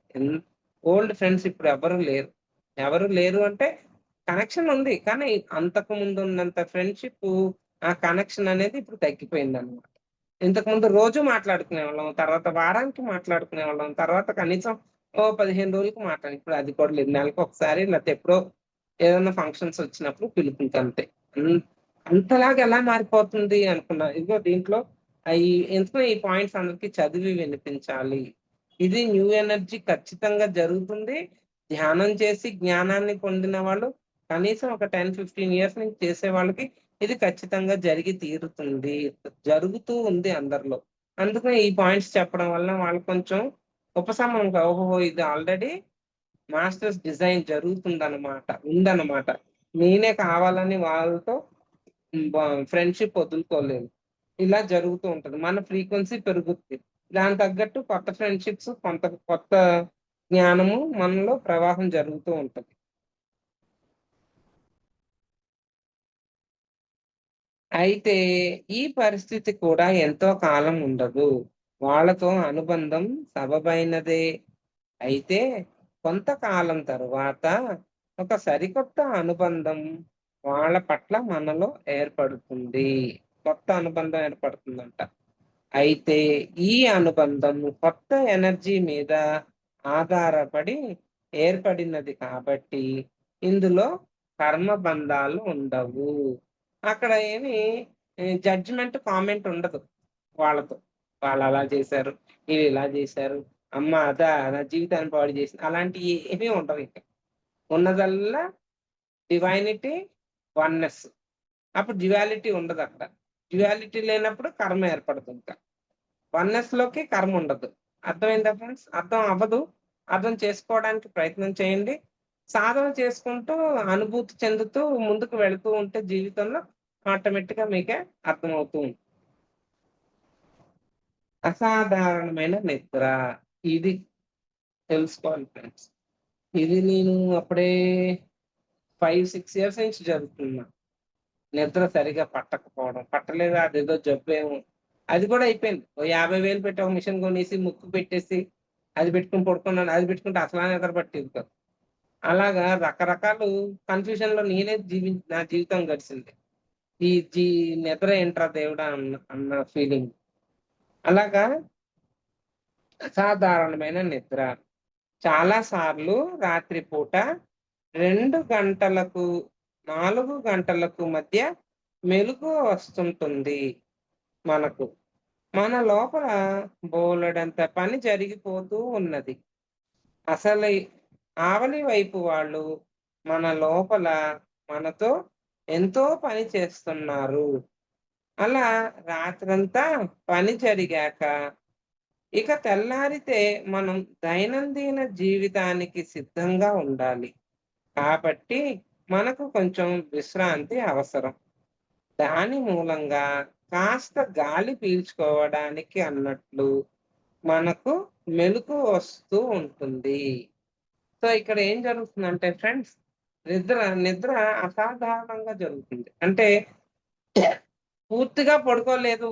ఓల్డ్ ఫ్రెండ్స్ ఇప్పుడు ఎవరు లేరు. ఎవరు లేరు అంటే కనెక్షన్ ఉంది. కానీ అంతకు ముందు ఉన్నంత ఫ్రెండ్‌షిప్పు, ఆ కనెక్షన్ అనేది ఇప్పుడు తగ్గిపోయిందన్నమాట. ఇంతకుముందు రోజు మాట్లాడుకునేవాళ్ళం. తర్వాత వారానికి మాట్లాడుకునేవాళ్ళం. తర్వాత కనీసం ఓ 15 రోజులకి ఇప్పుడు అది కూడా లేదు. నెలకొకసారి లేతే ఎప్పుడో ఏదన్నా ఫంక్షన్స్ వచ్చినప్పుడు పిలుపులకంతే. అన్ అంతలాగా ఎలా మారిపోతుంది అనుకున్నా. ఇదిగో దీంట్లో ఎందుకో ఈ పాయింట్స్ అందరికి చదివి వినిపించాలి. ఇది న్యూ ఎనర్జీ ఖచ్చితంగా జరుగుతుంది. ధ్యానం చేసి జ్ఞానాన్ని పొందిన వాళ్ళు కనీసం ఒక 10, 15 ఇయర్స్ నుంచి చేసే వాళ్ళకి ఇది ఖచ్చితంగా జరిగి తీరుతుంది. జరుగుతూ ఉంది అందరిలో. అందుకనే ఈ పాయింట్స్ చెప్పడం వల్ల వాళ్ళకి కొంచెం ఉపశమనంగా, ఓహోహో! ఇది ఆల్రెడీ మాస్టర్స్ డిజైన్ జరుగుతుందన్నమాట. ఉందన్నమాట. నేనే కావాలని వాళ్ళతో ఫ్రెండ్‌షిప్ వదులుకోలేదు. ఇలా జరుగుతూ ఉంటది. మన ఫ్రీక్వెన్సీ పెరుగుద్ది. దానికి తగ్గట్టు కొత్త ఫ్రెండ్‌షిప్స్, కొత్త జ్ఞానము మనలో ప్రవాహం జరుగుతూ ఉంటుంది. అయితే ఈ పరిస్థితి కూడా ఎంతో కాలం ఉండదు. వాళ్ళతో అనుబంధం సబబైనదే. అయితే కొంతకాలం తరువాత ఒక సరికొత్త అనుబంధం వాళ్ళ పట్ల మనలో ఏర్పడుతుంది. కొత్త అనుబంధం ఏర్పడుతుందంట. అయితే ఈ అనుబంధం కొత్త ఎనర్జీ మీద ఆధారపడి ఏర్పడినది కాబట్టి ఇందులో కర్మ బంధాలు ఉండవు. అక్కడ ఏమి జడ్జిమెంట్ కామెంట్ ఉండదు వాళ్ళతో. వాళ్ళు అలా చేశారు, వీళ్ళు ఇలా చేశారు, అమ్మ అదా నా జీవితాన్ని పాడు చేసింది, అలాంటివి ఏమీ ఉండవు. ఇక ఉన్నదల్లా డివైనిటీ, వన్నెస్. అప్పుడు డ్యువాలిటీ ఉండదు. అక్కడ డ్యువాలిటీ లేనప్పుడు కర్మ ఏర్పడుతుంది. ఇంకా వన్నెస్ లోకి కర్మ ఉండదు. అర్థమైందా ఫ్రెండ్స్? అర్థం అవ్వదు. అర్థం చేసుకోవడానికి ప్రయత్నం చేయండి. సాధన చేసుకుంటూ అనుభూతి చెందుతూ ముందుకు వెళుతూ ఉంటే జీవితంలో ఆటోమేటిక్ గా మీకే అర్థమవుతూ ఉంటుంది. అసాధారణమైన నిద్ర ఇది తెలుసుకోవాలి ఫ్రెండ్స్. ఇది నేను అప్పుడే 5-6 ఇయర్స్ నుంచి జరుగుతున్నా. నిద్ర సరిగా పట్టకపోవడం. పట్టలేదు, అదేదో జబ్బేమో. అది కూడా అయిపోయింది. ఓ 50,000 పెట్టి ఒక మిషన్ కొనేసి, ముక్కు పెట్టేసి, అది పెట్టుకొని పడుకున్నాను. అది పెట్టుకుంటే అసలా నిద్ర పట్టేది కాదు. అలాగా రకరకాలు కన్‌ఫ్యూజన్‌లో నేనే నా జీవితం గడిచింది. ఈ జీ నిద్ర ఏంట్రా దేవుడా అన్న అన్న ఫీలింగ్. అలాగా అసాధారణమైన నిద్ర. చాలా సార్లు రాత్రి పూట 2 గంటలకు, 4 గంటలకు మధ్య మెలుకువ వస్తుంటుంది మనకు. మన లోపల బోలెడంత పని జరిగిపోతూ ఉన్నది. అసలు ఆవలి వైపు వాళ్ళు మన లోపల మనతో ఎంతో పని చేస్తున్నారు. అలా రాత్రంతా పని జరిగాక ఇక తెల్లారితే మనం దైనందిన జీవితానికి సిద్ధంగా ఉండాలి. కాబట్టి మనకు కొంచెం విశ్రాంతి అవసరం. దాని మూలంగా కాస్త గాలి పీల్చుకోవడానికి అన్నట్లు మనకు మెలుకువ వస్తూ ఉంటుంది. సో ఇక్కడ ఏం జరుగుతుందంటే ఫ్రెండ్స్, నిద్ర నిద్ర అసాధారణంగా జరుగుతుంది. అంటే పూర్తిగా పడుకోలేదు,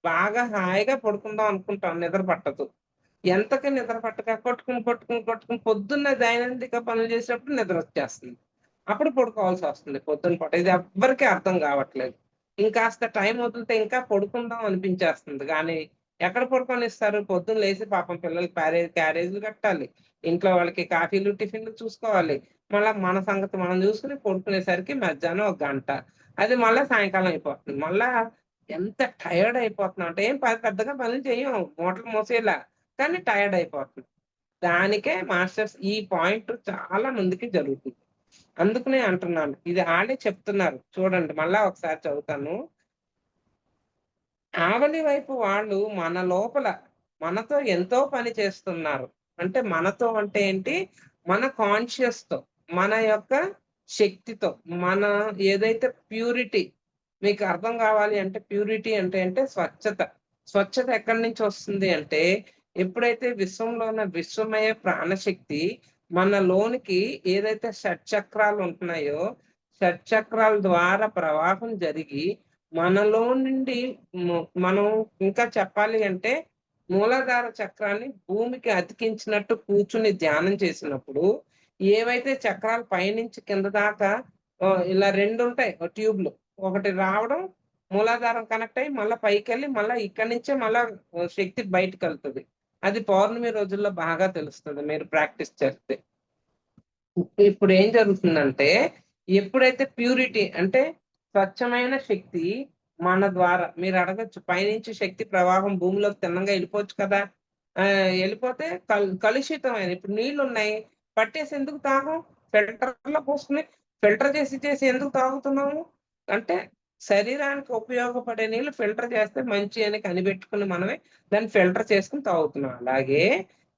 బాగా హాయిగా పడుకుందాం అనుకుంటాం, నిద్ర పట్టదు. ఎంతకి నిద్ర పట్టక కొట్టుకుని పొద్దున్న దైనందిక పనులు చేసేటప్పుడు నిద్రొచ్చేస్తుంది. అప్పుడు పడుకోవాల్సొస్తుంది పొద్దున పూట. ఇది ఎవ్వరికీ అర్థం కావట్లేదు. ఇంకాస్త టైం వదిలితే ఇంకా పడుకుందాం అనిపించేస్తుంది. గానీ ఎక్కడ పడుకోనిస్తారు? పొద్దున్న లేసి పాపం పిల్లలకి క్యారేజీలు కట్టాలి. ఇంట్లో వాళ్ళకి కాఫీలు, టిఫిన్‌లు చూసుకోవాలి. మళ్ళా మన సంగతి మనం చూసుకొని పడుకునేసరికి మధ్యాహ్నం ఒక గంట. అది మళ్ళా సాయంకాలం అయిపోతుంది. మళ్ళా ఎంత టైర్డ్ అయిపోతున్నాం అంటే, ఏం పెద్దగా పనులు చెయ్యం మూటలు మోసేలా. కానీ టైర్డ్ అయిపోతున్నాం. దానికే మాస్టర్స్ ఈ పాయింట్ చాలా మందికి జరుగుతుంది. అందుకనే అంటున్నాను. ఇది ఆళ్ళే చెప్తున్నారు. చూడండి మళ్ళా ఒకసారి చదువుతాను. ఆవలి వైపు వాళ్ళు మన లోపల మనతో ఎంతో పని చేస్తున్నారు. అంటే మనతో అంటే ఏంటి? మన కాన్షియస్‌తో, మన యొక్క శక్తితో, మన ఏదైతే ప్యూరిటీ, మీకు అర్థం కావాలి అంటే ప్యూరిటీ అంటే స్వచ్ఛత. స్వచ్ఛత ఎక్కడి నుంచి వస్తుంది అంటే, ఎప్పుడైతే విశ్వంలో ఉన్న విశ్వమయ ప్రాణశక్తి మనలోనికి ఏదైతే షట్‌చక్రాలు ఉంటున్నాయో, షట్‌చక్రాల ద్వారా ప్రవాహం జరిగి మనలో నుండి మనం ఇంకా చెప్పాలి అంటే మూలాధార చక్రాన్ని భూమికి అతికించినట్టు కూర్చుని ధ్యానం చేసినప్పుడు ఏవైతే చక్రాలు పైనుంచి కింద దాకా ఇలా 2 ఉంటాయి ట్యూబ్‌లు. ఒకటి రావడం, మూలాధారం కనెక్ట్ అయ్యి మళ్ళా పైకెళ్ళి మళ్ళా ఇక్కడి నుంచే మళ్ళా శక్తి బయటికెళ్తది. అది పౌర్ణమి రోజుల్లో బాగా తెలుస్తది మీరు ప్రాక్టీస్ చేస్తే. ఇప్పుడు ఏం జరుగుతుందంటే, ఎప్పుడైతే ప్యూరిటీ అంటే స్వచ్ఛమైన శక్తి మన ద్వారా మీరు అడగొచ్చు, పైనుంచి శక్తి ప్రవాహం భూమిలోకి తిన్నంగా వెళ్ళిపోవచ్చు కదా! వెళ్ళిపోతే కలుషితమైన ఇప్పుడు నీళ్లున్నాయి. పట్టేసి ఎందుకు తాగం? ఫిల్టర్‌లో పోసుకొని ఫిల్టర్ చేసి ఎందుకు తాగుతున్నాము? అంటే శరీరానికి ఉపయోగపడే నీళ్లు ఫిల్టర్ చేస్తే మంచి అని కనిపెట్టుకుని మనమే దాన్ని ఫిల్టర్ చేసుకొని తాగుతున్నాం. అలాగే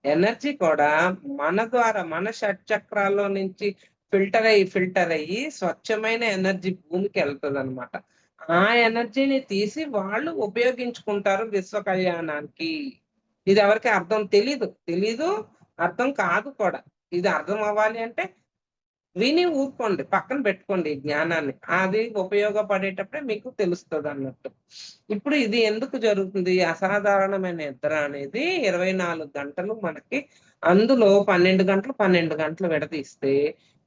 ఎనర్జీ కూడా మన ద్వారా మన షట్‌చక్రాల్లో నుంచి ఫిల్టర్ అయ్యి స్వచ్ఛమైన ఎనర్జీ భూమికెళ్తదనమాట. ఆ ఎనర్జీని తీసి వాళ్ళు ఉపయోగించుకుంటారు విశ్వ కళ్యాణానికి. ఇది ఎవరికీ అర్థం తెలీదు. అర్థం కాదు కూడా. ఇది అర్థం అవ్వాలి అంటే విని ఊరుకోండి, పక్కన పెట్టుకోండి ఈ జ్ఞానాన్ని. అది ఉపయోగపడేటప్పుడే మీకు తెలుస్తది అన్నట్టు. ఇప్పుడు ఇది ఎందుకు జరుగుతుంది? అసాధారణమైన నిద్ర అనేది 24 గంటలు మనకి, అందులో 12 గంటలు, 12 గంటలు విడదీస్తే,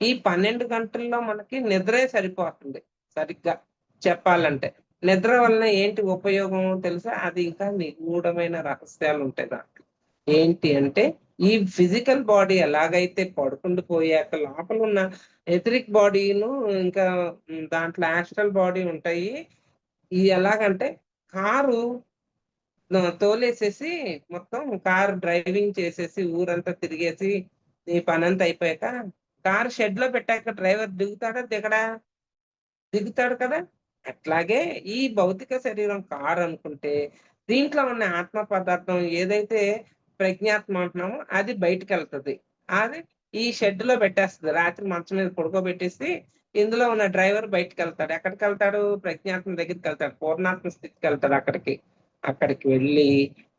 ఈ 12 గంటల్లో మనకి నిద్రే సరిపోతుంది సరిగ్గా చెప్పాలంటే. నిద్ర వలన ఏంటి ఉపయోగం తెలుసా? అది ఇంకా నిగూఢమైన రహస్యాలుంటాయి దాంట్లో. ఏంటి అంటే, ఈ ఫిజికల్ బాడీ ఎలాగైతే పడుకుండి పోయాక లోపలున్న ఎథరిక్ బాడీను ఇంకా దాంట్లో యాస్ట్రల్ బాడీ ఉంటాయి. ఈ ఎలాగంటే కారు తోలేసేసి మొత్తం కారు డ్రైవింగ్ చేసేసి ఊరంతా తిరిగేసి ఈ పనంతా అయిపోయాక కారు షెడ్‌లో పెట్టాక డ్రైవర్ దిగుతాడా? దిగడా? దిగుతాడు కదా! అట్లాగే ఈ భౌతిక శరీరం కారనుకుంటే, దీంట్లో ఉన్న ఆత్మ పదార్థం ఏదైతే ప్రజ్ఞాత్మ అంటున్నామో అది బయటికెళ్తది. అది ఈ షెడ్‌లో పెట్టేస్తది. రాత్రి మంచం మీద పడుకోబెట్టేసి, ఇందులో ఉన్న డ్రైవర్ బయటికెళ్తాడు. ఎక్కడికెళ్తాడు? ప్రజ్ఞాత్మ దగ్గరికెళ్తాడు. పూర్ణాత్మ స్థితికెళ్తాడు అక్కడికి. అక్కడికి వెళ్ళి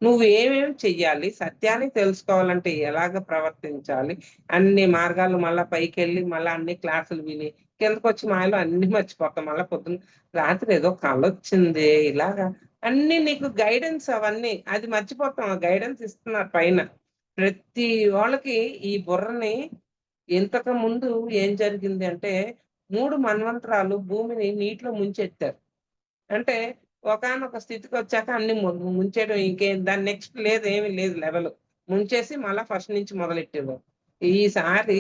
నువ్వు ఏమేమి చెయ్యాలి? సత్యాన్ని తెలుసుకోవాలంటే ఎలాగ ప్రవర్తించాలి? అన్ని మార్గాలు మళ్ళా పైకెళ్ళి మళ్ళా అన్ని క్లాసులు విని కిందకొచ్చి మాయలో అన్నీ మర్చిపోతాం. మళ్ళా పొద్దున్న రాత్రి ఏదో కలొచ్చింది ఇలాగా అన్నీ నీకు గైడెన్స్ అవన్నీ. అది మర్చిపోతాం. ఆ గైడెన్స్ ఇస్తున్నారు పైన. ప్రతి వాళ్ళకి ఈ బుర్రని ఇంతకు ముందు ఏం జరిగింది అంటే 3 మన్వంతరాలు భూమిని నీటిలో ముంచెత్తారు. అంటే ఒకానొక స్థితికొచ్చాక అన్ని ముంచేయడం ఇంకేం దాని నెక్స్ట్ లేదు ఏమి లేదు లెవెల్. ముంచేసి మళ్ళా ఫస్ట్ నుంచి మొదలెట్టేవారు. ఈసారి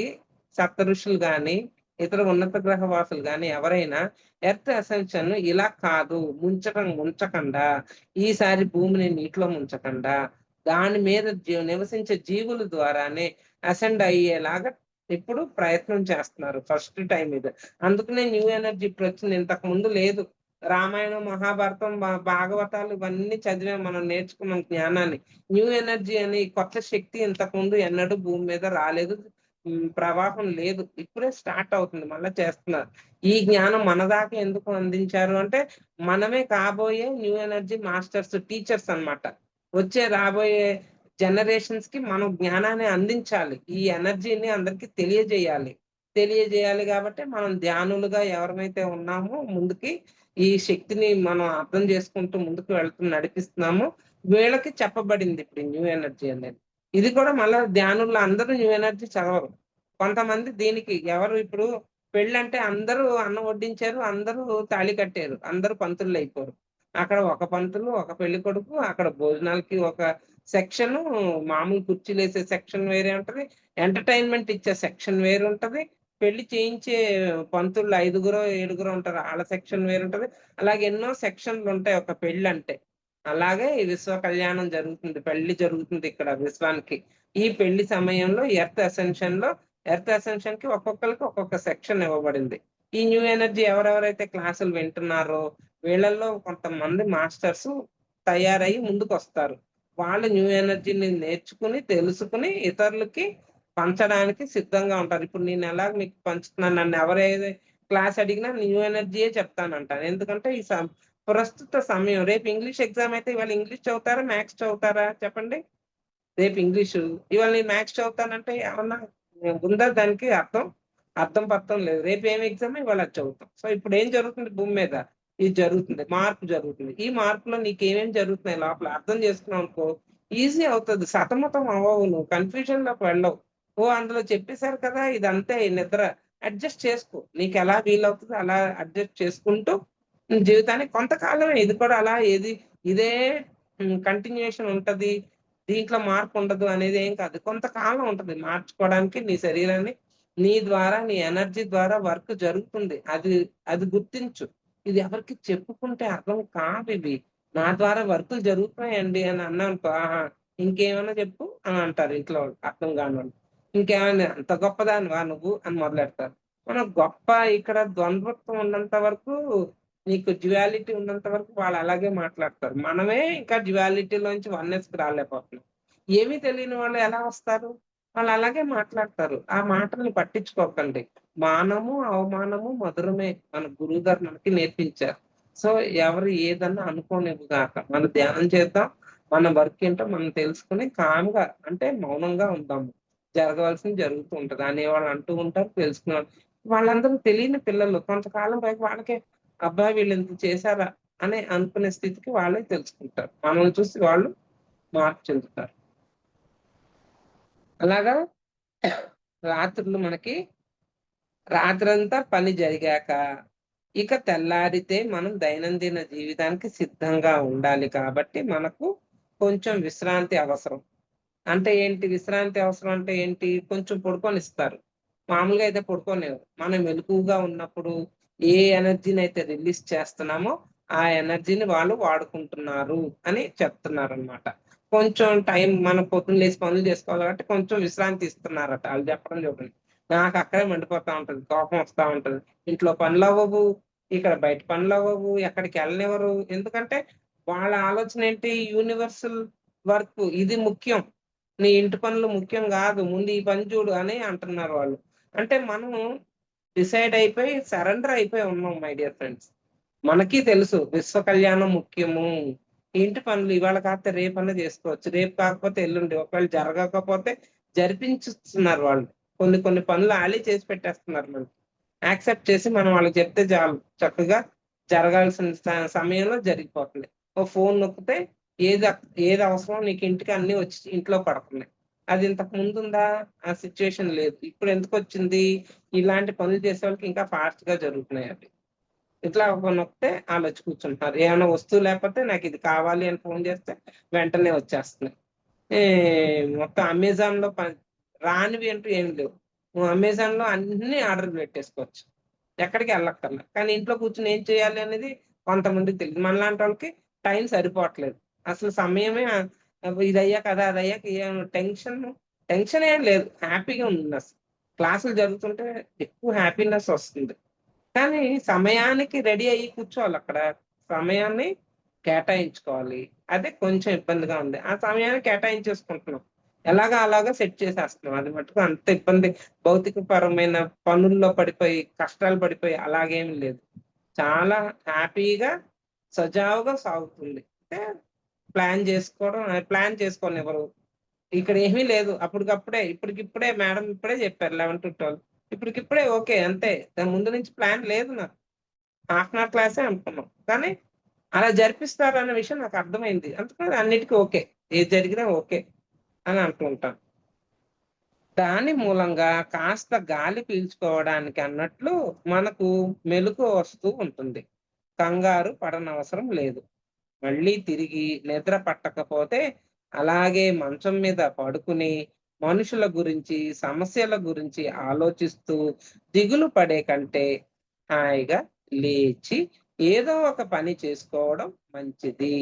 సప్తఋషులు గాని, ఇతర ఉన్నత గ్రహ వాసులు గాని ఎవరైనా ఎర్త్ అసెన్షన్ ఇలా కాదు, ముంచకండా, ఈసారి భూమిని నీటిలో ముంచకండా, దాని మీద నివసించే జీవుల ద్వారానే అసెండ్ అయ్యేలాగా ఇప్పుడు ప్రయత్నం చేస్తున్నారు ఫస్ట్ టైమ్ ఇది. అందుకనే న్యూ ఎనర్జీ ఇప్పుడొచ్చింది. ఇంతకు ముందు లేదు. రామాయణం, మహాభారతం, భాగవతాలు ఇవన్నీ చదివాం మనం నేర్చుకున్నాం జ్ఞానాన్ని. న్యూ ఎనర్జీ అని కొత్త శక్తి ఇంతకుముందు ఎన్నడూ భూమి మీద రాలేదు. ప్రవాహం లేదు. ఇప్పుడే స్టార్ట్ అవుతుంది. మళ్ళా చేస్తున్నారు. ఈ జ్ఞానం మన దాకా ఎందుకు అందించారు అంటే, మనమే కాబోయే న్యూ ఎనర్జీ మాస్టర్స్, టీచర్స్ అన్నమాట. వచ్చే రాబోయే జనరేషన్స్‌కి మనం జ్ఞానాన్ని అందించాలి. ఈ ఎనర్జీని అందరికి తెలియజేయాలి. తెలియజేయాలి గాబట్టే మనం ధ్యానులుగా ఎవరమైతే ఉన్నామో ముందుకి ఈ శక్తిని మనం అర్థం చేసుకుంటూ ముందుకు నడిపిస్తున్నామో, వీళ్ళకి చెప్పబడింది ఇప్పుడు ఈ న్యూ ఎనర్జీ అనేది. ఇది కూడా మళ్ళా ధ్యానుల్లో అందరూ న్యూ ఎనర్జీ చదవరు. కొంతమంది దీనికి ఎవరు ఇప్పుడు పెళ్ళంటే అందరూ అన్నం వడ్డించారు, అందరూ తాళి కట్టారు, అందరూ పంతుల్లయిపోరు. అక్కడ ఒక పంతులు, ఒక పెళ్ళికొడుకు, అక్కడ భోజనాలకి ఒక సెక్షను, మామూలు కుర్చీలేసే సెక్షన్ వేరే ఉంటది. ఎంటర్‌టైన్‌మెంట్ ఇచ్చే సెక్షన్ వేరుంటది. పెళ్లి చేయించే పంతుళ్ళు ఐదుగురో, ఏడుగురో ఉంటారు. ఆళ్ళ సెక్షన్ వేరుంటది. అలాగే ఎన్నో సెక్షన్‌లుంటాయి ఒక పెళ్ళంటే. అలాగే ఈ విశ్వ కళ్యాణం జరుగుతుంది. పెళ్లి జరుగుతుంది ఇక్కడ విశ్వానికి. ఈ పెళ్లి సమయంలో ఎర్త్ అసెన్షన్‌కి ఒక్కొక్కళ్ళకి ఒక్కొక్క సెక్షన్ ఇవ్వబడింది. ఈ న్యూ ఎనర్జీ ఎవరెవరైతే క్లాసులు వింటున్నారో వీళ్ళల్లో కొంతమంది మాస్టర్సు తయారయ్యి ముందుకొస్తారు. వాళ్ళు న్యూ ఎనర్జీని నేర్చుకుని, తెలుసుకొని ఇతరులకి పంచడానికి సిద్ధంగా ఉంటారు. ఇప్పుడు నేను ఎలాగ మీకు పంచుతున్నాను. నన్ను ఎవరేది క్లాస్ అడిగినా న్యూ ఎనర్జీయే చెప్తానంటాను. ఎందుకంటే ఈ ప్రస్తుత సమయం రేపు ఇంగ్లీష్ ఎగ్జామ్ అయితే ఇవాళ ఇంగ్లీష్ చదువుతారా? మ్యాథ్స్ చదువుతారా? చెప్పండి. రేపు ఇంగ్లీషు. ఇవాళ నేను మ్యాథ్స్ చదువుతానంటే ఏమన్నా ఉందా దానికి అర్థం? అర్థం పర్థం లేదు. రేపు ఏం ఎగ్జామో ఇవాళ అది చదువుతాం. సో ఇప్పుడేం జరుగుతుంది భూమి మీద? ఇది జరుగుతుంది. మార్పు జరుగుతుంది. ఈ మార్పులో నీకేమేం జరుగుతున్నాయి లోపల అర్థం చేసుకున్నావనుకో ఈజీ అవుతది. సతమతం అవ్వవు నువ్వు. కన్‌ఫ్యూజన్‌లోకి వెళ్ళవు. ఓహ్! అందులో చెప్పేసారు కదా! ఇదంతే నిద్ర. అడ్జస్ట్ చేసుకో. నీకెలా వీలవుతదో అలా అడ్జస్ట్ చేసుకుంటూ జీవితాన్ని కొంతకాలమే ఇది కూడా అలా ఇదే కంటిన్యూయేషన్ ఉంటది. దీంట్లో మార్పుండదు అనేదేం కాదు. కొంతకాలం ఉంటది. మార్చుకోవడానికి నీ శరీరాన్ని నీ ద్వారా, నీ ఎనర్జీ ద్వారా వర్క్ జరుగుతుంది. అది గుర్తించు. ఇది ఎవరికీ చెప్పుకుంటే అర్థం కాదివి. నా ద్వారా వర్కులు జరుగుతున్నాయండి అని అన్నావనుకో, ఆహా! ఇంకేమన్నా చెప్పు అని అంటారు ఇంట్లో వాళ్ళు అర్థం కానోళ్ళు. ఇంకేమైనా అంత గొప్పదానివా నువ్వు అని మొదలెడతారు. మనం గొప్ప ఇక్కడ ద్వంద్వత్వం ఉన్నంత వరకు నీకు డ్యుయాలిటీ ఉన్నంత వరకు వాళ్ళు అలాగే మాట్లాడతారు. మనమే ఇంకా డ్యుయాలిటీలోంచి వన్నెస్‌కి రాలేకపోతున్నాం. ఏమీ తెలియని వాళ్ళు ఎలా వస్తారు? వాళ్ళు అలాగే మాట్లాడతారు. ఆ మాటల్ని పట్టించుకోకండి. మానము, అవమానము మధురమే మన గురువుగారు మనకి నేర్పించారు. సో, ఎవరు ఏదన్నా అనుకోనివ్వుగాక. మనం ధ్యానం చేద్దాం. మన వర్క్ ఏంటో మనం తెలుసుకొని కామ్‌గా అంటే మౌనంగా ఉందాము. జరగవలసింది జరుగుతూ ఉంటది అనేవాళ్ళు అంటూ ఉంటారు, తెలుసుకున్నారు. వాళ్ళందరూ తెలియని పిల్లలు కొంతకాలం పైకి వాళ్ళకే అబ్బాయి వీళ్ళు ఇంత చేశారా అని అనుకునే స్థితికి వాళ్ళే తెలుసుకుంటారు. మనల్ని చూసి వాళ్ళు మార్పు చెందుతారు. అలాగా రాత్రులు మనకి రాత్రంతా పని జరిగాక ఇక తెల్లారితే మనం దైనందిన జీవితానికి సిద్ధంగా ఉండాలి కాబట్టి మనకు కొంచెం విశ్రాంతి అవసరం. అంటే ఏంటి విశ్రాంతి అవసరం అంటే ఏంటి? కొంచెం పడుకోనిస్తారు. మామూలుగా అయితే పడుకోనివ్వరు. మనం మెలకువగా ఉన్నప్పుడు ఏ ఎనర్జీనైతే రిలీజ్ చేస్తున్నామో, ఆ ఎనర్జీని వాళ్ళు వాడుకుంటున్నారు అని చెప్తున్నారనమాట. కొంచెం టైం మనం పొద్దున్న లేసి పనులు చేసుకోవాలి కాబట్టి కొంచెం విశ్రాంతి ఇస్తున్నారట. ఆళ్ళు చెప్పడం చూడండి. నాకక్కడే మండిపోతా ఉంటది. కోపం వస్తా ఉంటది. ఇంట్లో పనులవ్వవు, ఇక్కడ బయట పనులవ్వవు, ఎక్కడికెళ్ళనివ్వరు. ఎందుకంటే వాళ్ళ ఆలోచన ఏంటి? యూనివర్సల్ వర్క్ ఇది ముఖ్యం. నీ ఇంటి పనులు ముఖ్యం గాదు. ముందు ఈ పని చూడు అని అంటున్నారు వాళ్ళు. అంటే మనము డిసైడ్ అయిపోయి, సరెండర్ అయిపోయి ఉన్నాం మై డియర్ ఫ్రెండ్స్. మనకి తెలుసు విశ్వ కళ్యాణం ముఖ్యము. ఇంటి పనులు ఇవాళ కాకపోతే రేపన్నా చేసుకోవచ్చు. రేపు కాకపోతే ఎల్లుండి. ఒకవేళ జరగకపోతే జరిపించుతున్నారు వాళ్ళు. కొన్ని కొన్ని పనులు ఆళ్ళే చేసి పెట్టేస్తున్నారు మనకి. యాక్సెప్ట్ చేసి మనం వాళ్ళకి చెప్తే చాలు. చక్కగా జరగాల్సిన సమయంలో జరిగిపోతుంది. ఓ ఫోన్ నొక్కితే ఏది ఏది అవసరమో నీకు ఇంటికి అన్నీ వచ్చి ఇంట్లో పడుతున్నాయి. అది ఇంతకు ముందుందా? ఆ సిట్యుయేషన్ లేదు. ఇప్పుడు ఎందుకొచ్చింది? ఇలాంటి పనులు చేసేవాళ్ళకి ఇంకా ఫాస్ట్‌గా జరుగుతున్నాయి అవి. ఇట్లా ఒక నొక్కితే ఆళ్ళొచ్చి కూర్చుంటున్నారు. ఏమన్నా వస్తువు లేకపోతే నాకిది కావాలి అని ఫోన్ చేస్తే వెంటనే వచ్చేస్తున్నాయి. ఈ మొత్తం అమెజాన్‌లో రానివి అంటూ ఏమి లేవు. నువ్వు అమెజాన్‌లో అన్నీ ఆర్డర్‌లు పెట్టేసుకోవచ్చు. ఎక్కడికి ఎళ్ళక్కర్లా. కానీ ఇంట్లో కూర్చొని ఏం చేయాలి అనేది కొంతమందికి తెలీదు. మనలాంటోళ్ళకి టైం సరిపోవట్లేదు. అసలు సమయమే ఇదయ్యాక అది, అదయ్యాక టెన్షన్ ఏం లేదు. హ్యాపీగా ఉందసలు. క్లాసులు జరుగుతుంటే ఎక్కువ హ్యాపీనెస్ వస్తుంది. కానీ సమయానికి రెడీ అయ్యి కూర్చోవాలక్కడ. సమయాన్ని కేటాయించుకోవాలి. అదే కొంచెం ఇబ్బందిగా ఉంది. ఆ సమయాన్ని కేటాయించేసుకుంటున్నాం. ఎలాగా అలాగా సెట్ చేసేస్తున్నాం. అది మట్టుకు అంత ఇబ్బంది భౌతికపరమైన పనుల్లో పడిపోయి, కష్టాలు పడిపోయి అలాగేమి లేదు. చాలా హ్యాపీగా, సజావుగా సాగుతుంది. అంటే ప్లాన్ చేసుకోనివ్వరు. ఇక్కడ ఏమీ లేదు. అప్పటికప్పుడే, ఇప్పటికిప్పుడే మేడం ఇప్పుడే చెప్పారు 11-12. ఇప్పటికిప్పుడే ఓకే. అంతే. దాని ముందు నుంచి ప్లాన్ లేదు నాకు. హాఫ్ అన్ అవర్ క్లాసే అనుకున్నాం. కానీ అలా జరిపిస్తారన్న విషయం నాకు అర్థమైంది. అందుకని అన్నిటికి ఓకే. ఏది జరిగినా ఓకే అని అంటూ ఉంటాను. దాని మూలంగా కాస్త గాలి పీల్చుకోవడానికి అన్నట్లు మనకు మెలుకువ వస్తూ ఉంటుంది. కంగారు పడనవసరం లేదు. మళ్ళీ తిరిగి నిద్ర పట్టకపోతే అలాగే మంచం మీద పడుకుని మనుషుల గురించి, సమస్యల గురించి ఆలోచిస్తూ దిగులు పడే కంటే హాయిగా లేచి ఏదో ఒక పని చేసుకోవడం మంచిది.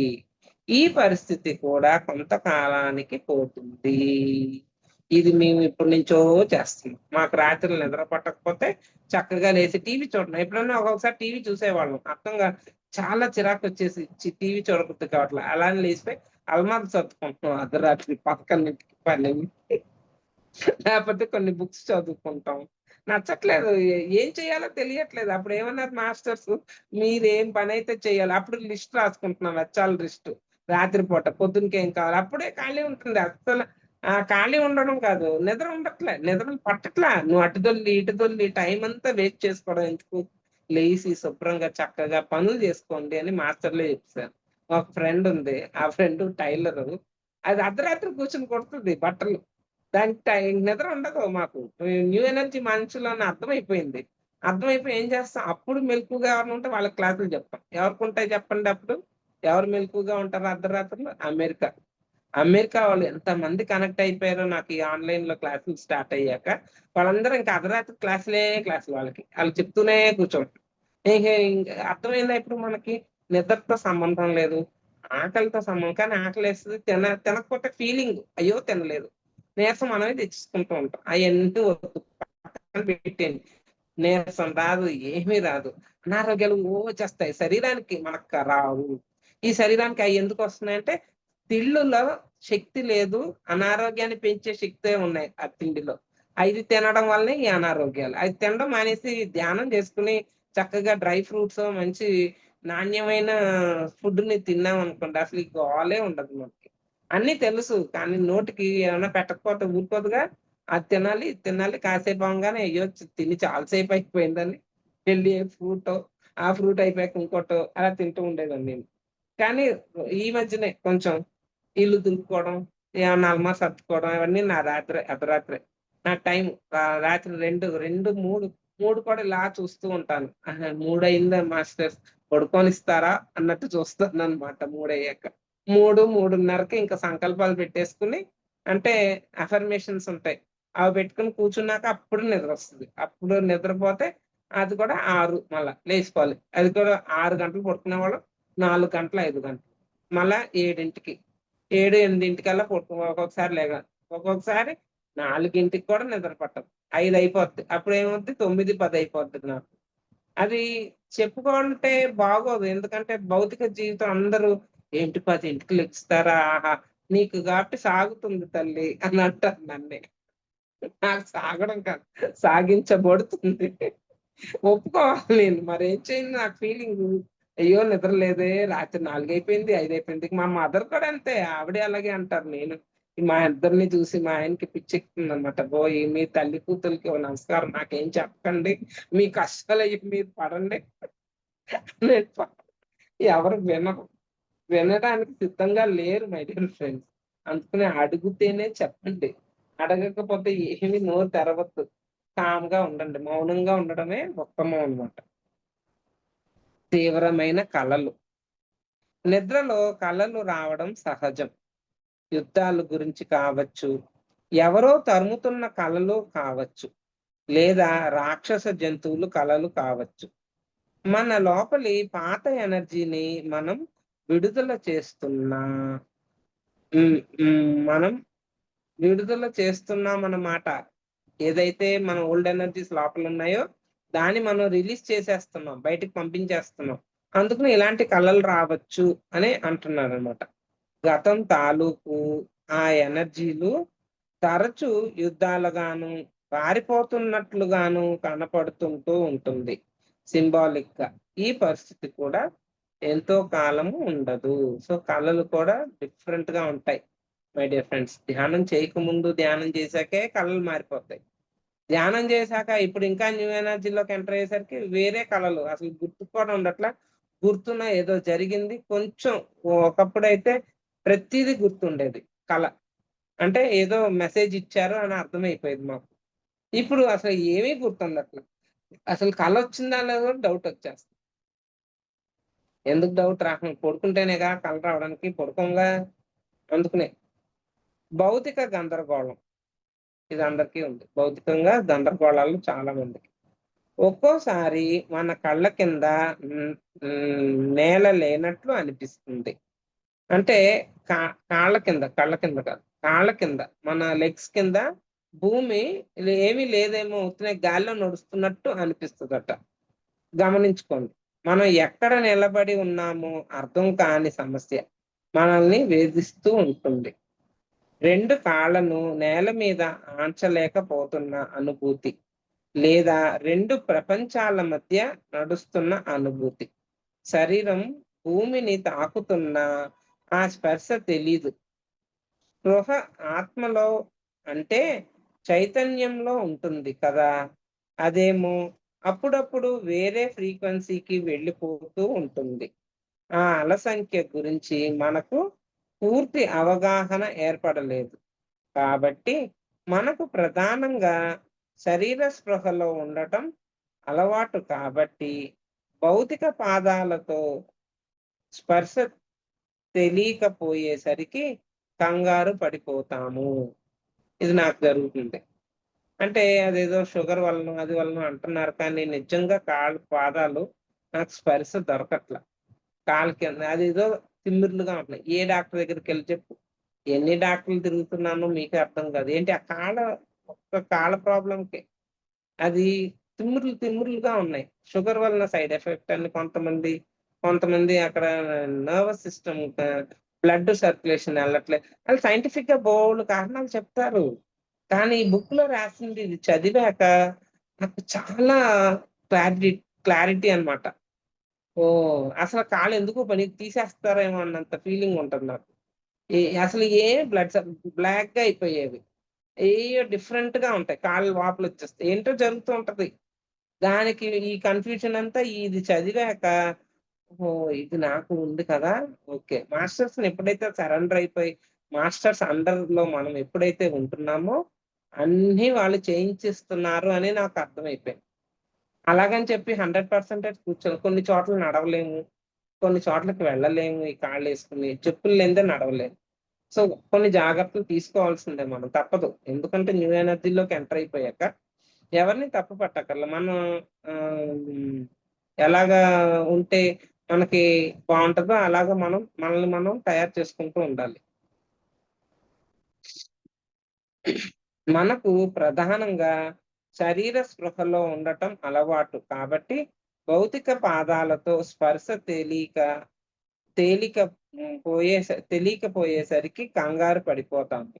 ఈ పరిస్థితి కూడా కొంతకాలానికి పోతుంది. ఇది మేము ఇప్పటినుంచో చేస్తున్నాం. మాకు రాత్రులు నిద్ర పట్టకపోతే చక్కగా లేసి టీవీ చూడడం. ఎప్పుడన్నా ఒక్కొక్కసారి టీవీ చూసేవాళ్ళం. చాలా చిరాకొచ్చేసి టీవీ చూడబుద్ధి కావట్లే. అలానే లేసిపోయి అల్మారా సర్దుకుంటున్నాం అర్ధరాత్రి 11కి, 12కి. లేపోతే కొన్ని బుక్స్ చదువుకుంటాం. నచ్చట్లేదు. ఏం చేయాలో తెలియట్లేదు. అప్పుడేమన్నారు మాస్టర్సు, మీరేం పనైతే చేయాలి. అప్పుడు లిస్ట్ రాసుకుంటున్నాం వెచ్చాల లిస్టు. రాత్రి పూట పొద్దునకేం కావాలి. అప్పుడే ఖాళీ ఉంటుంది. అస్సలు ఖాళీ ఉండడం కాదు. నిద్ర ఉండట్లే. నిద్ర పట్టట్లా. నువ్వు అటు దొర్లి, ఇటు దొర్లి టైమంతా వేస్ట్ చేసుకోవడం ఎందుకు? లేసి శుభ్రంగా చక్కగా పనులు చేసుకోండి అని మాస్టర్‌లే చెప్పేసారు. ఒక ఫ్రెండ్ ఉంది. ఆ ఫ్రెండ్ టైలరు. అది అర్ధరాత్రి కూర్చొని కుడుతది బట్టలు. దానికి నిద్ర ఉండదు మాకు. న్యూ ఎనర్జీ మనుషులని అర్థమైపోయింది. అర్థమైపోయి ఏం చేస్తాం, అప్పుడు మెలకువగా ఎవరైనా ఉంటే వాళ్ళకి క్లాసులు చెప్తాం. ఎవరికుంటాయి చెప్పండి అప్పుడు? ఎవరు మెలకువగా ఉంటారు అర్ధరాత్రులు? అమెరికా. అమెరికా వాళ్ళు ఎంతమంది కనెక్ట్ అయిపోయారో నాకు ఈ ఆన్‌లైన్‌లో క్లాసులు స్టార్ట్ అయ్యాక. వాళ్ళందరూ ఇంకా అర్ధరాత్రి క్లాసులు వాళ్ళకి. ఆళ్ళు చెప్తూనే కూర్చోండి. ఇంక అర్థమైందా ఇప్పుడు మనకి? నిద్రతో సంబంధం లేదు. ఆకలితో సంబంధం కానీ ఆకలేస్తది తినకపోతే ఫీలింగ్ అయ్యో! తినలేదు. నీరసం మనమే తెచ్చేసుకుంటూ ఉంటాం. అయన్నీ వద్దు. పక్కన పెట్టేయండి. నీరసం రాదు, ఏమీ రాదు. అనారోగ్యాలు వచ్చేస్తాయి. శరీరానికి మనకు రావు. ఈ శరీరానికి అయి ఎందుకొస్తున్నాయంటే తిళ్ళులో శక్తి లేదు. అనారోగ్యాన్ని పెంచే శక్తే ఉన్నాయి ఆ తిండిలో. అయి తినడం వల్లనే ఈ అనారోగ్యాలు. అది తినడం మానేసి ధ్యానం చేసుకొని చక్కగా డ్రై ఫ్రూట్స్ మంచి నాణ్యమైన ఫుడ్‌ని తిన్నామనుకోండి అసలు ఈ గోలే ఉండదు మనకి. అన్నీ తెలుసు కానీ నోటికి ఏమన్నా పెట్టకపోతే ఊరుకోదుగా. అది తినాలి, ఇది తినాలి. కాసేపు అవ్వంగానే అయ్యో! తిని చాలా సేపు అయిపోయిందని వెళ్ళి ఫ్రూటో, ఆ ఫ్రూట్ అయిపోయాక ఇంకోటో అలా తింటూ ఉండేదాన్ని నేను. కానీ ఈ మధ్యనే కొంచెం ఇల్లు దులుపుకోవడం, ఏమన్నా అల్మార్ సర్దుకోవడం ఇవన్నీ నా రాత్రే అర్ధరాత్రే. నా టైం రాత్రి 3 కూడా ఇలా చూస్తూ ఉంటాను. ఆహా! 3 అయిందా మాస్టర్స్ పడుకోనిస్తారా అన్నట్టు చూస్తాననమాట 3 అయ్యాక. 3:30కి ఇంకా సంకల్పాలు పెట్టేసుకొని అంటే అఫర్మేషన్స్ ఉంటాయి. అవి పెట్టుకొని కూర్చున్నాక అప్పుడు నిద్రొస్తది. అప్పుడు నిద్రపోతే అది కూడా 6 మళ్ళా లేసిపోవాలి. అది కూడా 6 గంటలు పడుకునేవాళ్ళం. 4 గంటలు, 5 గంటలు. మళ్ళా 7కి 7, 8కల్లా ఒక్కొక్కసారి ఒక్కొక్కసారి 4కి కూడా నిద్ర పట్టదు. 5 అయిపోద్ది. అప్పుడేమవుద్ది 9, 10 అయిపోద్ది నాకు. అది చెప్పుకుంటే బాగోదు. ఎందుకంటే భౌతిక జీవితం అందరూ ఏంటి 10కి లెగుస్తారా? ఆహా! నీకు కాబట్టి సాగుతుంది తల్లి అని అంటారు నన్నే. నాకు సాగడం కాదు. సాగించబడుతుంది. ఒప్పుకోవాలి నేను. మరేం చేయను నాకు ఫీలింగు. అయ్యో! నిద్ర లేదే రాత్రి 4 అయిపోయింది, 5 అయిపోయింది. మా మదర్ కూడా అంతే. ఆవిడే అలాగే అంటారు. మా ఇద్దరిని చూసి మా ఆయనకి పిచ్చెక్కుతుందనమాట. ఓయ్! మీ తల్లి కూతురికి ఓ నమస్కారం నాకేం చెప్పకండి. మీ కష్టాలయి మీరు పడండి. నేను ప ఎవరు వినరు. వినడానికి సిద్ధంగా లేరు మై డియర్ ఫ్రెండ్స్. అందుకని అడుగుతేనే చెప్పండి. అడగకపోతే ఏమి నోరు తెరవద్దు. కామ్‌గా ఉండండి. మౌనంగా ఉండడమే ఉత్తమం అన్నమాట. తీవ్రమైన కలలు. నిద్రలో కలలు రావడం సహజం. యుద్ధాల గురించి కావచ్చు, ఎవరో తరుముతున్న కలలు కావచ్చు, లేదా రాక్షస జంతువులు కలలు కావచ్చు. మన లోపలి పాత ఎనర్జీని మనం విడుదల చేస్తున్నా మనం విడుదల చేస్తున్నామన్నమాట. ఏదైతే మన ఓల్డ్ ఎనర్జీస్ లోపలున్నాయో, దాన్ని మనం రిలీజ్ చేసేస్తున్నాం. బయటికి పంపించేస్తున్నాం. అందుకని ఇలాంటి కలలు రావచ్చు అని అంటున్నారనమాట. గతం తాలూకు ఆ ఎనర్జీలు తరచు యుద్ధాలుగాను, పారిపోతున్నట్లుగాను కనపడుతుంటూ ఉంటుంది. సింబాలిక్‌గా. ఈ పరిస్థితి కూడా ఎంతో కాలము ఉండదు. సో, కలలు కూడా డిఫరెంట్‌గా ఉంటాయి. My dear friends. ధ్యానం చేయకముందు, ధ్యానం చేశాకే కలలు మారిపోతాయి. ధ్యానం చేశాక ఇప్పుడు ఇంకా న్యూ ఎనర్జీలోకి ఎంటర్ అయ్యేసరికి వేరే కలలు అసలు గుర్తుకు కూడా ఉండట్లా. గుర్తున్న ఏదో జరిగింది. కొంచెం ఒకప్పుడైతే ప్రతీదీ గుర్తుండేది కల. అంటే ఏదో మెసేజ్ ఇచ్చారు అని అర్థమైపోయేది మాకు. ఇప్పుడు అసలు ఏమీ గుర్తుండట్ల. అసలు కలొచ్చిందా లేదో కూడా డౌటొచ్చేస్తుంది. ఎందుకు డౌట్ పడుకుంటేనేగా కల రావడానికి. పడుకోంగా. అందుకనే. భౌతిక గందరగోళం. ఇది అందరికీ ఉంది. భౌతికంగా గందరగోళాలు చాలా మందికి. ఒక్కోసారి మన కళ్ళ కింద నేల లేనట్లు అనిపిస్తుంది. అంటే కా కాళ్ళ కింద, కళ్ళ కింద కాదు. కాళ్ళ కింద మన లెగ్స్ కింద భూమి ఏమీ లేదేమో ఉత్తినే గాలిలో నడుస్తున్నట్టు అనిపిస్తదట. గమనించుకోండి. మనం ఎక్కడ నిలబడి ఉన్నామో అర్థం కాని సమస్య మనల్ని వేధిస్తూ ఉంటుంది. 2 కాళ్ళను నేల మీద ఆంచలేకపోతున్న అనుభూతి. లేదా 2 ప్రపంచాల మధ్య నడుస్తున్న అనుభూతి. శరీరం భూమిని తాకుతున్నా ఆ స్పర్శ తెలీదు. స్పృహ ఆత్మలో అంటే చైతన్యంలో ఉంటుంది కదా! అదేమో అప్పుడప్పుడు వేరే ఫ్రీక్వెన్సీకి వెళ్ళిపోతూ ఉంటుంది. ఆ అలసంఖ్య గురించి మనకు పూర్తి అవగాహన ఏర్పడలేదు. కాబట్టి మనకు ప్రధానంగా శరీర స్పృహలో ఉండటం అలవాటు కాబట్టి భౌతిక పాదాలతో స్పర్శ తెలియకపోయేసరికి కంగారు పడిపోతాము. ఇది నాకు జరుగుతుంది. అంటే అదేదో షుగర్ వలనో, అది వలనో అంటున్నారు కానీ నిజంగా పాదాలు నాకు స్పర్శ దొరకట్ల. కాళ్ళ కింద అదేదో తిమ్మిర్లుగా ఉంటున్నాయి. ఏ డాక్టర్ దగ్గరికెళ్లి చెప్పు. ఎన్ని డాక్టర్లు తిరుగుతున్నానో మీకే అర్థం కాదు. ఏంటి ఆ ఒక్క కాళ్ళ ప్రాబ్లమ్‌కే. అది తిమ్మిర్లుగా ఉన్నాయి. షుగర్ వలన సైడ్ ఎఫెక్ట్ అని కొంతమంది అక్కడ నర్వస్ సిస్టమ్ బ్లడ్ సర్క్యులేషన్ ఎళ్ళట్లే. ఆళ్ళు సైంటిఫిక్‌గా బోలెడు కారణాలు చెప్తారు. కానీ ఈ బుక్‌లో రాసింది ఇది చదివాక నాకు చాలా క్లారిటీ క్లారిటీ అన్నమాట. ఓహ్! అసలు కాళ్ళెందుకు తీసేస్తారేమో అన్నంత ఫీలింగ్ ఉంటది నాకు. అసలు బ్లడ్ బ్లాక్‌గా అయిపోయేవి. ఏయో డిఫరెంట్ గా ఉంటాయి. కాళ్ళు వాపులు వచ్చేస్తాయి. ఏంటో జరుగుతూ ఉంటది. దానికి ఈ కన్‌ఫ్యూజన్ అంతా ఇది చదివాక ఓహ్! ఇది నాకు ఉంది కదా! ఓకే. మాస్టర్స్‌ని ఎప్పుడైతే సరెండర్ అయిపోయి, మాస్టర్స్ అండర్‌లో మనం ఎప్పుడైతే ఉంటున్నామో, అన్నీ వాళ్ళు చేయించిస్తున్నారు అని నాకు అర్థమైపోయింది. అలాగని చెప్పి 100% కూర్చొని కొన్ని చోట్ల నడవలేము. కొన్ని చోట్లకి వెళ్ళలేము. ఈ కాళ్ళేసుకొని. చెప్పులు లేనిదే నడవలేము. సో, కొన్ని జాగ్రత్తలు తీసుకోవాల్సిందే మనం. తప్పదు. ఎందుకంటే న్యూ ఎనర్జీలోకి ఎంటర్ అయిపోయాక ఎవరిని తప్పు పట్టక్కర్ల. మనం ఎలాగా ఉంటే మనకి బావుంటదో అలాగా మనల్ని మనం తయారు చేసుకుంటూ ఉండాలి. మనకు ప్రధానంగా శరీర స్పృహలో ఉండటం అలవాటు. కాబట్టి భౌతిక పాదాలతో స్పర్శ తేలిక తెలియకపోయేసరికి కంగారు పడిపోతాము.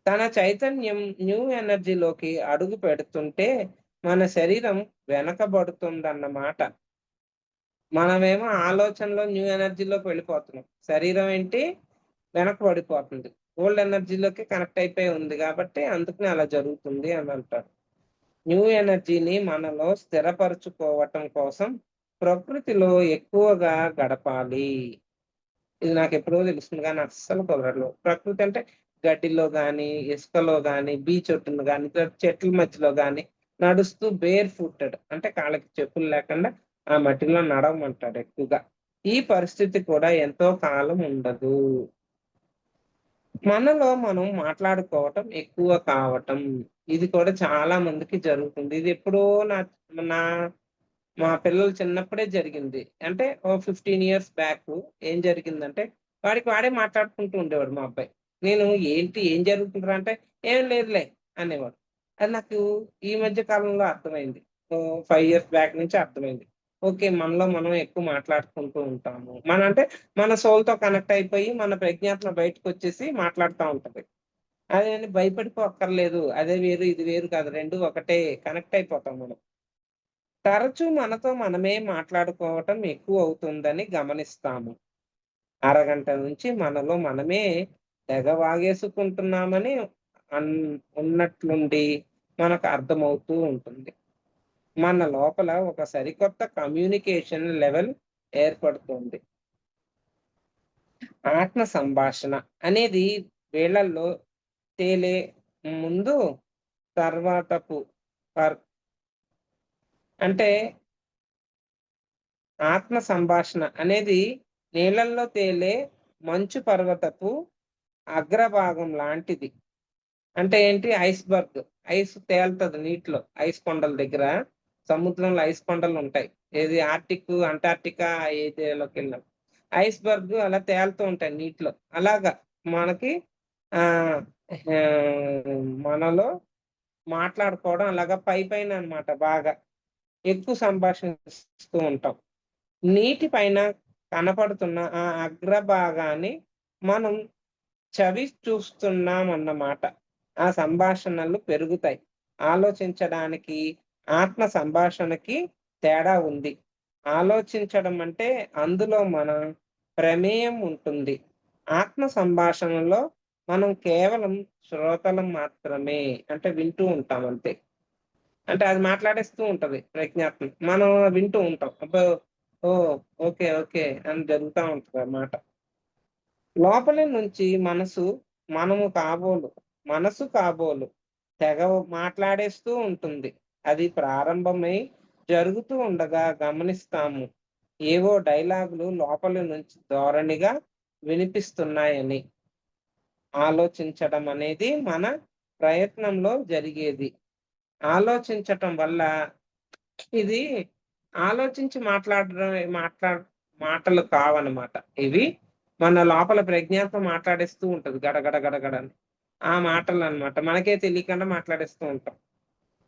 తన చైతన్యం న్యూ ఎనర్జీలోకి అడుగు పెడుతుంటే మన శరీరం వెనకబడుతుందన్నమాట. మనమేమో ఆలోచనలో న్యూ ఎనర్జీలోకి వెళ్ళిపోతున్నాం. శరీరం ఏంటి వెనకబడిపోతుంది. ఓల్డ్ ఎనర్జీలోకి కనెక్ట్ అయిపోయి ఉంది కాబట్టి అందుకనే అలా జరుగుతుంది అని అంటారు. న్యూ ఎనర్జీని మనలో స్థిరపరుచుకోవటం కోసం ప్రకృతిలో ఎక్కువగా గడపాలి. ఇది నాకెప్పుడో తెలుస్తుంది గానీ అస్సలు కుదరదు. ప్రకృతి అంటే గడ్డిలో గానీ, ఇసుకలో గానీ, బీచ్ ఒట్టున గానీ, ఇట్లా చెట్ల మధ్యలో గానీ నడుస్తూ బేర్ ఫుటెడ్ అంటే కాళ్ళకి చెప్పులు లేకుండా ఆ మట్టిలో నడవమంటాడు ఎక్కువగా. ఈ పరిస్థితి కూడా ఎంతో కాలం ఉండదు. మనలో మనం మాట్లాడుకోవటం ఎక్కువ కావటం. ఇది కూడా చాలా మందికి జరుగుతుంది. ఇది ఎప్పుడో నా నా మా పిల్లలు చిన్నప్పుడే జరిగింది. అంటే ఓ 15 ఇయర్స్ బ్యాకు ఏం జరిగిందంటే, వాడికి వాడే మాట్లాడుకుంటూ ఉండేవాడు మా అబ్బాయి. నేను ఏంటి ఏం జరుగుతుందిరా అంటే, "ఏం లేదులే" అనేవాడు. అది నాకు ఈ మధ్య కాలంలో అర్థమైంది. 5 ఇయర్స్ బ్యాక్ నుంచి అర్థమైంది. ఓకే. మనలో మనం ఎక్కువ మాట్లాడుకుంటూ ఉంటాము. అంటే మన సోల్‌తో కనెక్ట్ అయిపోయి మన ప్రజ్ఞాత్మ బయటకొచ్చేసి మాట్లాడుతా ఉంటది. అదేని భయపడిపోక్కర్లేదు. అదే వేరు, ఇది వేరు కాదు. 2 ఒకటే కనెక్ట్ అయిపోతాం మనం. తరచూ మనతో మనమే మాట్లాడుకోవటం ఎక్కువవుతుందని గమనిస్తాము. అరగంట నుంచి మనలో మనమే తెగ వాగేసుకుంటున్నామని అన్ ఉన్నట్లుండి మనకు అర్థమవుతూ ఉంటుంది. మన లోపల ఒక సరికొత్త కమ్యూనికేషన్ లెవెల్ ఏర్పడుతుంది. ఆత్మ సంభాషణ అనేది వీళ్ళల్లో తేలే ముందు తర్వాతపు పర్ అంటే ఆత్మ సంభాషణ అనేది నీళ్ళల్లో తేలే మంచు పర్వతపు అగ్రభాగం లాంటిది. అంటే ఏంటి ఐస్‌బర్గ్. ఐస్ తేలుతది నీటిలో. ఐస్ కొండల దగ్గర సముద్రంలో ఐస్ కొండలుంటాయి. ఏది ఆర్టిక్, అంటార్టికా ఆ ఏరియాలోకెళ్ళినప్పుడు. ఐస్‌బర్గ్ అలా తేలుతూ ఉంటాయి నీటిలో. అలాగా మనకి ఆహ్, మనలో మాట్లాడుకోవడం అలాగా పైపైన అన్నమాట బాగా. ఎక్కువ సంభాషిస్తూ ఉంటాం. నీటి పైన కనపడుతున్న ఆ అగ్రభాగాన్ని మనం చవి చూస్తున్నామన్నమాట. ఆ సంభాషణలు పెరుగుతాయి. ఆలోచించడానికి, ఆత్మ సంభాషణకి తేడా ఉంది. ఆలోచించడం అంటే అందులో మన ప్రమేయం ఉంటుంది. ఆత్మ సంభాషణలో మనం కేవలం శ్రోతలం మాత్రమే. అంటే వింటూ ఉంటాం అంతే. అంటే అది మాట్లాడేస్తూ ఉంటది ప్రజ్ఞాత్మ. మనం వింటూ ఉంటాం. అబ్బో! ఓహ్! ఓకే. ఓకే. అని జరుగుతా ఉంటదన్నమాట. లోపలి నుంచి మనసు కాబోలు తెగ మాట్లాడేస్తూ ఉంటుంది. అది ప్రారంభమై జరుగుతూ ఉండగా గమనిస్తాము. ఏవో డైలాగులు లోపలి నుంచి ధోరణిగా వినిపిస్తున్నాయని. ఆలోచించడం అనేది మన ప్రయత్నంలో జరిగేది. ఆలోచించటం వల్ల ఇది ఆలోచించి మాట్లాడడమే మాటలు కావనమాట. ఇవి మన లోపల ప్రజ్ఞాత్మ మాట్లాడేస్తూ ఉంటది గడగడ గడగడ అని. ఆ మాటలనమాట. మనకే తెలియకుండా మాట్లాడేస్తూ ఉంటాం.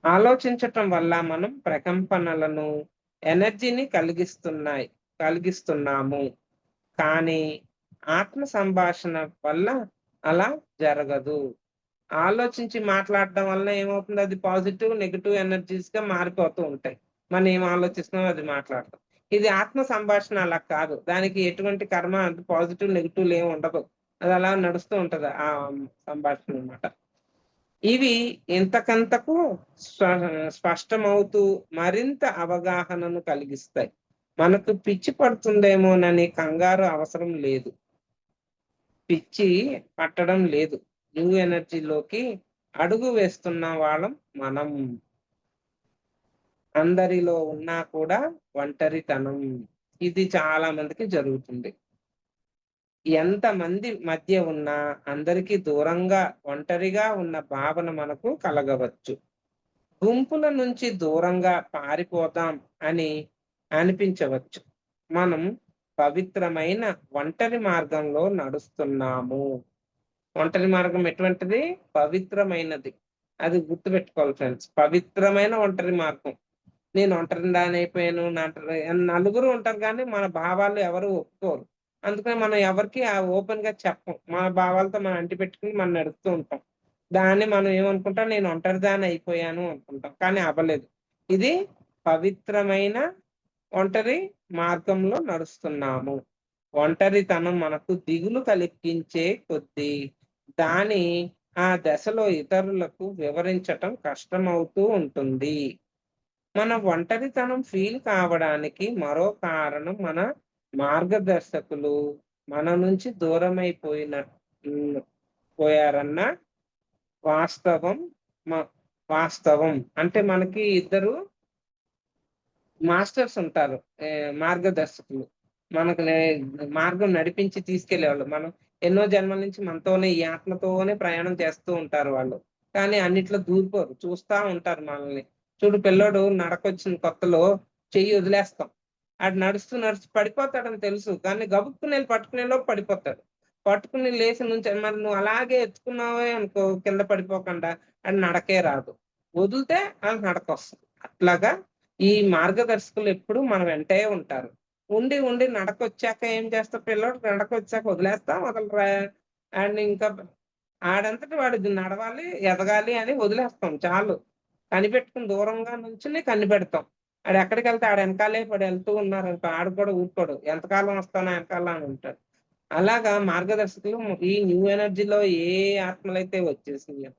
ఆలోచించటం వల్ల మనం ప్రకంపనలను, ఎనర్జీని కలిగిస్తున్నాము. కానీ ఆత్మ సంభాషణ వల్ల అలా జరగదు. ఆలోచించి మాట్లాడడం వల్ల ఏమవుతుంది అది పాజిటివ్, నెగెటివ్ ఎనర్జీస్‌గా మారిపోతూ ఉంటాయి. మనం ఏం ఆలోచిస్తున్నామో అది మాట్లాడతాం. ఇది ఆత్మ సంభాషణ అలా కాదు. దానికి ఎటువంటి కర్మ పాజిటివ్, నెగెటివ్‌లు ఏమి ఉండదు. అది అలా నడుస్తూ ఉంటది. సంభాషణ అన్నమాట. ఇవి ఇంతకంతకు స్పష్టమవుతూ మరింత అవగాహనను కలిగిస్తాయి. మనకు పిచ్చి పడుతుందేమోనని కంగారు అవసరం లేదు. పిచ్చి పట్టడం లేదు. న్యూ ఎనర్జీలోకి అడుగు వేస్తున్న వాళ్ళం మనం. అందరిలో ఉన్నా కూడా ఒంటరితనం ఇది చాలా మందికి జరుగుతుంది. ఎంతమంది మధ్య ఉన్నా అందరికీ దూరంగా ఒంటరిగా ఉన్న భావన మనకు కలగవచ్చు. గుంపుల నుంచి దూరంగా పారిపోదాం అని అనిపించవచ్చు. మనం పవిత్రమైన ఒంటరి మార్గంలో నడుస్తున్నాము. ఒంటరి మార్గం ఎటువంటిది? పవిత్రమైనది. అది గుర్తుపెట్టుకోవాలి ఫ్రెండ్స్. పవిత్రమైన ఒంటరి మార్గం. నేను ఒంటరిదాన్ని అయిపోయాను. నలుగురు ఉంటారు కానీ మన భావాలు ఎవరు ఒప్పుకోరు. అందుకని మనం ఎవరికీ ఓపెన్ గా చెప్పం. మన భావాలతో మనం అంటిపెట్టుకుని మనం నడుస్తూ ఉంటాం. దాన్ని మనం ఏమనుకుంటాం, నేను ఒంటరిదాన్ని అయిపోయాను అనుకుంటాం. కానీ అవ్వలేదు. ఇది పవిత్రమైన ఒంటరి మార్గంలో నడుస్తున్నాము. ఒంటరితనం మనకు దిగులు కలిగించే కొద్దీ దాని ఆ దశలో ఇతరులకు వివరించటం కష్టమవుతూ ఉంటుంది. మన ఒంటరితనం ఫీల్ కావడానికి మరో కారణం మన మార్గదర్శకులు మన నుంచి దూరమైపోయిన పోయారన్న వాస్తవం. వాస్తవం అంటే మనకి ఇద్దరు మాస్టర్స్ ఉంటారు, మార్గదర్శకులు. మనకు మార్గం నడిపించి తీసుకెళ్లేవాళ్ళు. మనం ఎన్నో జన్మల నుంచి మనతోనే ఈ ఆత్మతోనే ప్రయాణం చేస్తూ ఉంటారు వాళ్ళు. కానీ అన్నిట్లో దూరిపోరు, చూస్తా ఉంటారు మనల్ని. చూడు, పిల్లోడు నడకొచ్చిన కొత్తలో చెయ్యి వదిలేస్తాం, ఆడు నడుస్తూ నడుస్తూ పడిపోతాడని తెలుసు, కానీ గబుక్కుని వెళ్ళి పట్టుకునే లోపు పడిపోతాడు. పట్టుకుని లేచి నుంచి మరి నువ్వు అలాగే ఎత్తుకున్నావే అనుకో, కింద పడిపోకుండా అది నడకే రాదు. వదిలితే అది నడక వస్తుంది. అట్లాగా ఈ మార్గదర్శకులు ఎప్పుడు మన వెంటే ఉంటారు. ఉండి ఉండి నడకొచ్చాక ఏం చేస్తావు? పిల్లోడు నడకొచ్చాక వదిలేస్తా వదలరా, అండ్ ఇంకా ఆడంతటి వాడు నడవాలి, ఎదగాలి అని వదిలేస్తాం చాలు. కనిపెట్టుకుని దూరంగా నుంచుని కనిపెడతాం. ఆడు ఎక్కడికి వెళ్తే ఆడు వెనకాలే పడి వెళ్తూ ఉన్నారనుకో, ఆడు కూడా ఊరుకోడు, ఎంతకాలం వస్తానో వెనకాల అని ఉంటాడు. అలాగా మార్గదర్శకులు ఈ న్యూ ఎనర్జీలో ఏ ఆత్మలైతే వచ్చేసినాయో,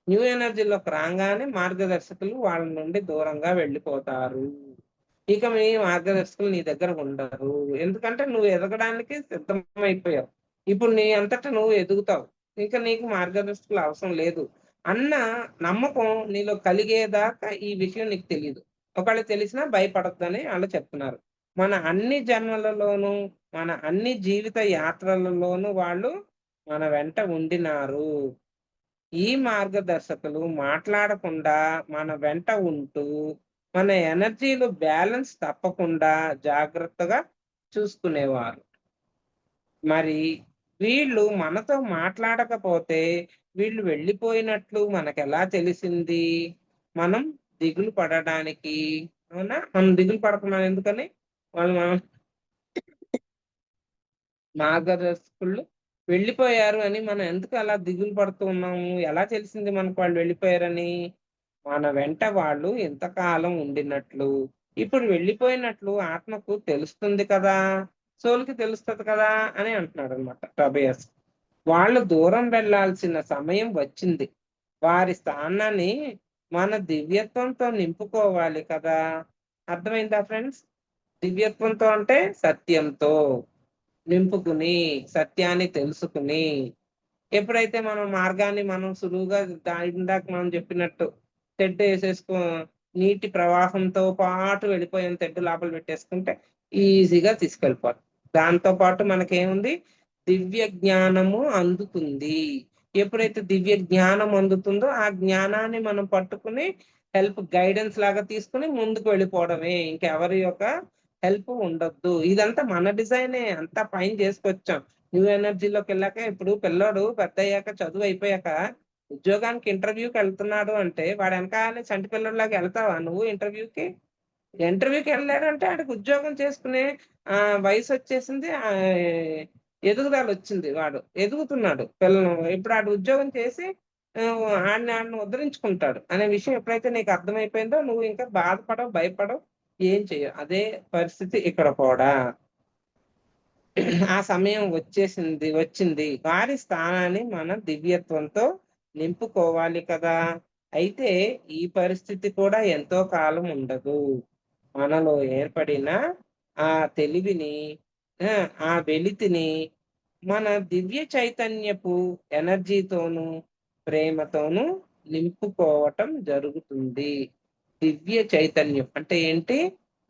న్యూ ఎనర్జీలోకి రాగానే మార్గదర్శకులు వాళ్ళ నుండి దూరంగా వెళ్ళిపోతారు. ఇక మీ మార్గదర్శకులు నీ దగ్గర ఉండరు. ఎందుకంటే నువ్వు ఎదగడానికి సిద్ధమైపోయావు. ఇప్పుడు నీ అంతటా నువ్వు ఎదుగుతావు. ఇంకా నీకు మార్గదర్శకులు అవసరం లేదు అన్న నమ్మకం నీలో కలిగేదాకా ఈ విషయం నీకు తెలియదు. ఒకవేళ తెలిసినా భయపడొద్దని వాళ్ళు చెప్తున్నారు. మన అన్ని జన్మలలోనూ, మన అన్ని జీవిత యాత్రలలోనూ వాళ్ళు మన వెంట ఉండినారు. ఈ మార్గదర్శకులు మాట్లాడకుండా మన వెంట ఉంటూ మన ఎనర్జీలు బ్యాలెన్స్ తప్పకుండా జాగ్రత్తగా చూసుకునేవారు. మరి వీళ్ళు మనతో మాట్లాడకపోతే వీళ్ళు వెళ్ళిపోయినట్లు మనకెలా తెలిసింది? మనం దిగులు పడడానికి. అవునా? మనం దిగులు పడుతున్నాం ఎందుకని? వాళ్ళు మార్గదర్శకులు వెళ్ళిపోయారు అని మనం ఎందుకు అలా దిగులు పడుతూ ఉన్నాము? ఎలా తెలిసింది మనకు వాళ్ళు వెళ్ళిపోయారని? మన వెంట వాళ్ళు ఎంతకాలం ఉండినట్లు, ఇప్పుడు వెళ్ళిపోయినట్లు ఆత్మకు తెలుస్తుంది కదా, సోల్కి తెలుస్తుంది కదా అని అంటున్నాడు అనమాట టోబియాస్. వాళ్ళు దూరం వెళ్ళాల్సిన సమయం వచ్చింది. వారి స్థానాన్ని మన దివ్యత్వంతో నింపుకోవాలి కదా. అర్థమైందా ఫ్రెండ్స్? దివ్యత్వంతో అంటే సత్యంతో నింపుకుని, సత్యాన్ని తెలుసుకుని, ఎప్పుడైతే మనం మార్గాన్ని మనం సులువుగా ఇందాక మనం చెప్పినట్టు తెడ్డు వేసేసుకో, నీటి ప్రవాహంతో పాటు వెళ్ళిపోయిన తెడ్డు లోపల పెట్టేసుకుంటే ఈజీగా తీసుకెళ్ళిపోతుంది. దాంతో పాటు మనకేముంది? దివ్య జ్ఞానము అందుతుంది. ఎప్పుడైతే దివ్య జ్ఞానం అందుతుందో ఆ జ్ఞానాన్ని మనం పట్టుకుని గైడెన్స్ లాగా తీసుకుని ముందుకు వెళ్ళిపోవడమే. ఇంకెవరి యొక్క హెల్ప్ ఉండొద్దు. ఇదంతా మన డిజైనే, అంతా పైన చేసుకొచ్చాం. న్యూ ఎనర్జీలోకి వెళ్ళాక ఇప్పుడు పిల్లోడు పెద్ద అయ్యాక, చదువు అయిపోయాక ఉద్యోగానికి ఇంటర్వ్యూకి వెళ్తున్నాడు అంటే వాడు వెనకాలే చంటి పిల్లడిలాగా వెళ్తావా నువ్వు ఇంటర్వ్యూకి? ఇంటర్వ్యూకి వెళ్ళాడంటే ఆడికి ఉద్యోగం చేసుకునే వయసు వచ్చేసింది, ఎదుగుదల వచ్చింది, వాడు ఎదుగుతున్నాడు. పిల్లలు ఇప్పుడు ఆడు ఉద్యోగం చేసి ఆడిని ఉద్ధరించుకుంటాడు అనే విషయం ఎప్పుడైతే నీకు అర్థమైపోయిందో నువ్వు ఇంకా బాధపడవు, భయపడవు, ఏం చెయ్యవు. అదే పరిస్థితి ఇక్కడ కూడా. ఆ సమయం వచ్చింది. వారి స్థానాన్ని మన దివ్యత్వంతో నింపుకోవాలి కదా. అయితే ఈ పరిస్థితి కూడా ఎంతో కాలం ఉండదు. మనలో ఏర్పడిన ఆ తెలివిని, ఆ వెలితిని మన దివ్య చైతన్యపు ఎనర్జీతోనూ, ప్రేమతోనూ నింపుకోవటం జరుగుతుంది. దివ్య చైతన్యం అంటే ఏంటి?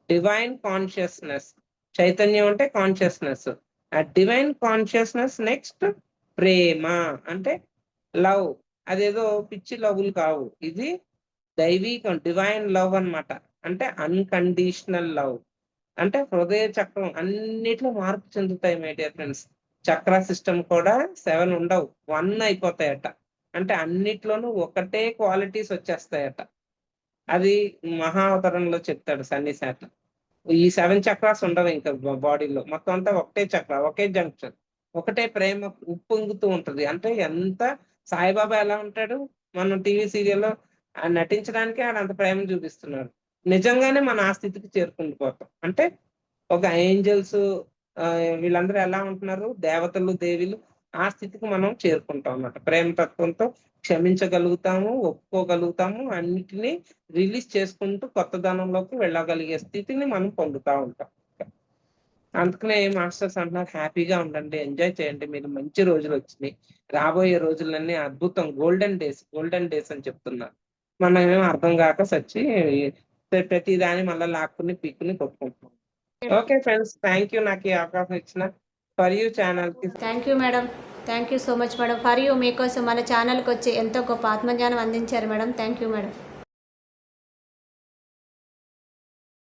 Divine consciousness. చైతన్యం అంటే కాన్షియస్‌నెస్. ఆ డివైన్ కాన్షియస్‌నెస్ నెక్స్ట్ ప్రేమ అంటే లవ్. అదేదో పిచ్చి లవ్వులు కావు. ఇది దైవీకం డివైన్ లవ్ అన్నమాట. అంటే అన్‌కండీషనల్ లవ్. అంటే హృదయ చక్రం అన్నిట్లో మార్పు చెందుతాయి my dear friends. Chakra system కూడా 7 ఉండవు. 1 అయిపోతాయట. అంటే అన్నిట్లోనూ ఒకటే క్వాలిటీస్ వచ్చేస్తాయట. అది మహావతారంలో చెప్తాడు సన్నిశాత. ఈ 7 చక్రాస్ ఉండవు ఇంకా బాడీలో. మొత్తం అంతా ఒకటే చక్ర, ఒకే జంక్షన్. ఒకటే ప్రేమ ఉప్పొంగుతూ ఉంటది. అంటే ఎంత సాయిబాబా ఎలా ఉంటాడు? మనం టీవీ సీరియల్‌లో నటించడానికే ఆడంత ప్రేమను చూపిస్తున్నాడు. నిజంగానే మనం ఆ స్థితికి చేరుకుండిపోతాం. అంటే ఒక ఏంజెల్స్ వీళ్ళందరూ ఎలా ఉంటున్నారు? దేవతలు, దేవీలు ఆ స్థితికి మనం చేరుకుంటాం అన్నమాట. ప్రేమ తత్వంతో క్షమించగలుగుతాము, ఒప్పుకోగలుగుతాము. అన్నిటిని రిలీజ్ చేసుకుంటూ కొత్తదనంలోకి వెళ్ళగలిగే స్థితిని మనం పొందుతా ఉంటాం. అందుకనే మాస్టర్స్ అంటున్నారు హ్యాపీగా ఉండండి, ఎంజాయ్ చేయండి. మీరు మంచి రోజులొచ్చినియి. రాబోయే రోజులన్నీ అద్భుతం గోల్డెన్ డేస్ అని చెప్తున్నారు. మనమేమో అర్థం గాక సచ్చి ప్రతి దాన్ని మళ్ళా లాక్కుని, పీక్కుని కొట్టుకుంటున్నాం. Okay friends. థాంక్ యూ నాకు ఈ అవకాశం ఇచ్చిన ఫర్ యూ ఛానల్‌కి. Thank you madam. Thank you so much madam. For you మీకోసం మన ఛానల్కి వచ్చి ఎంతో గొప్ప ఆత్మజ్ఞానం అందించారు మేడం. Thank you madam.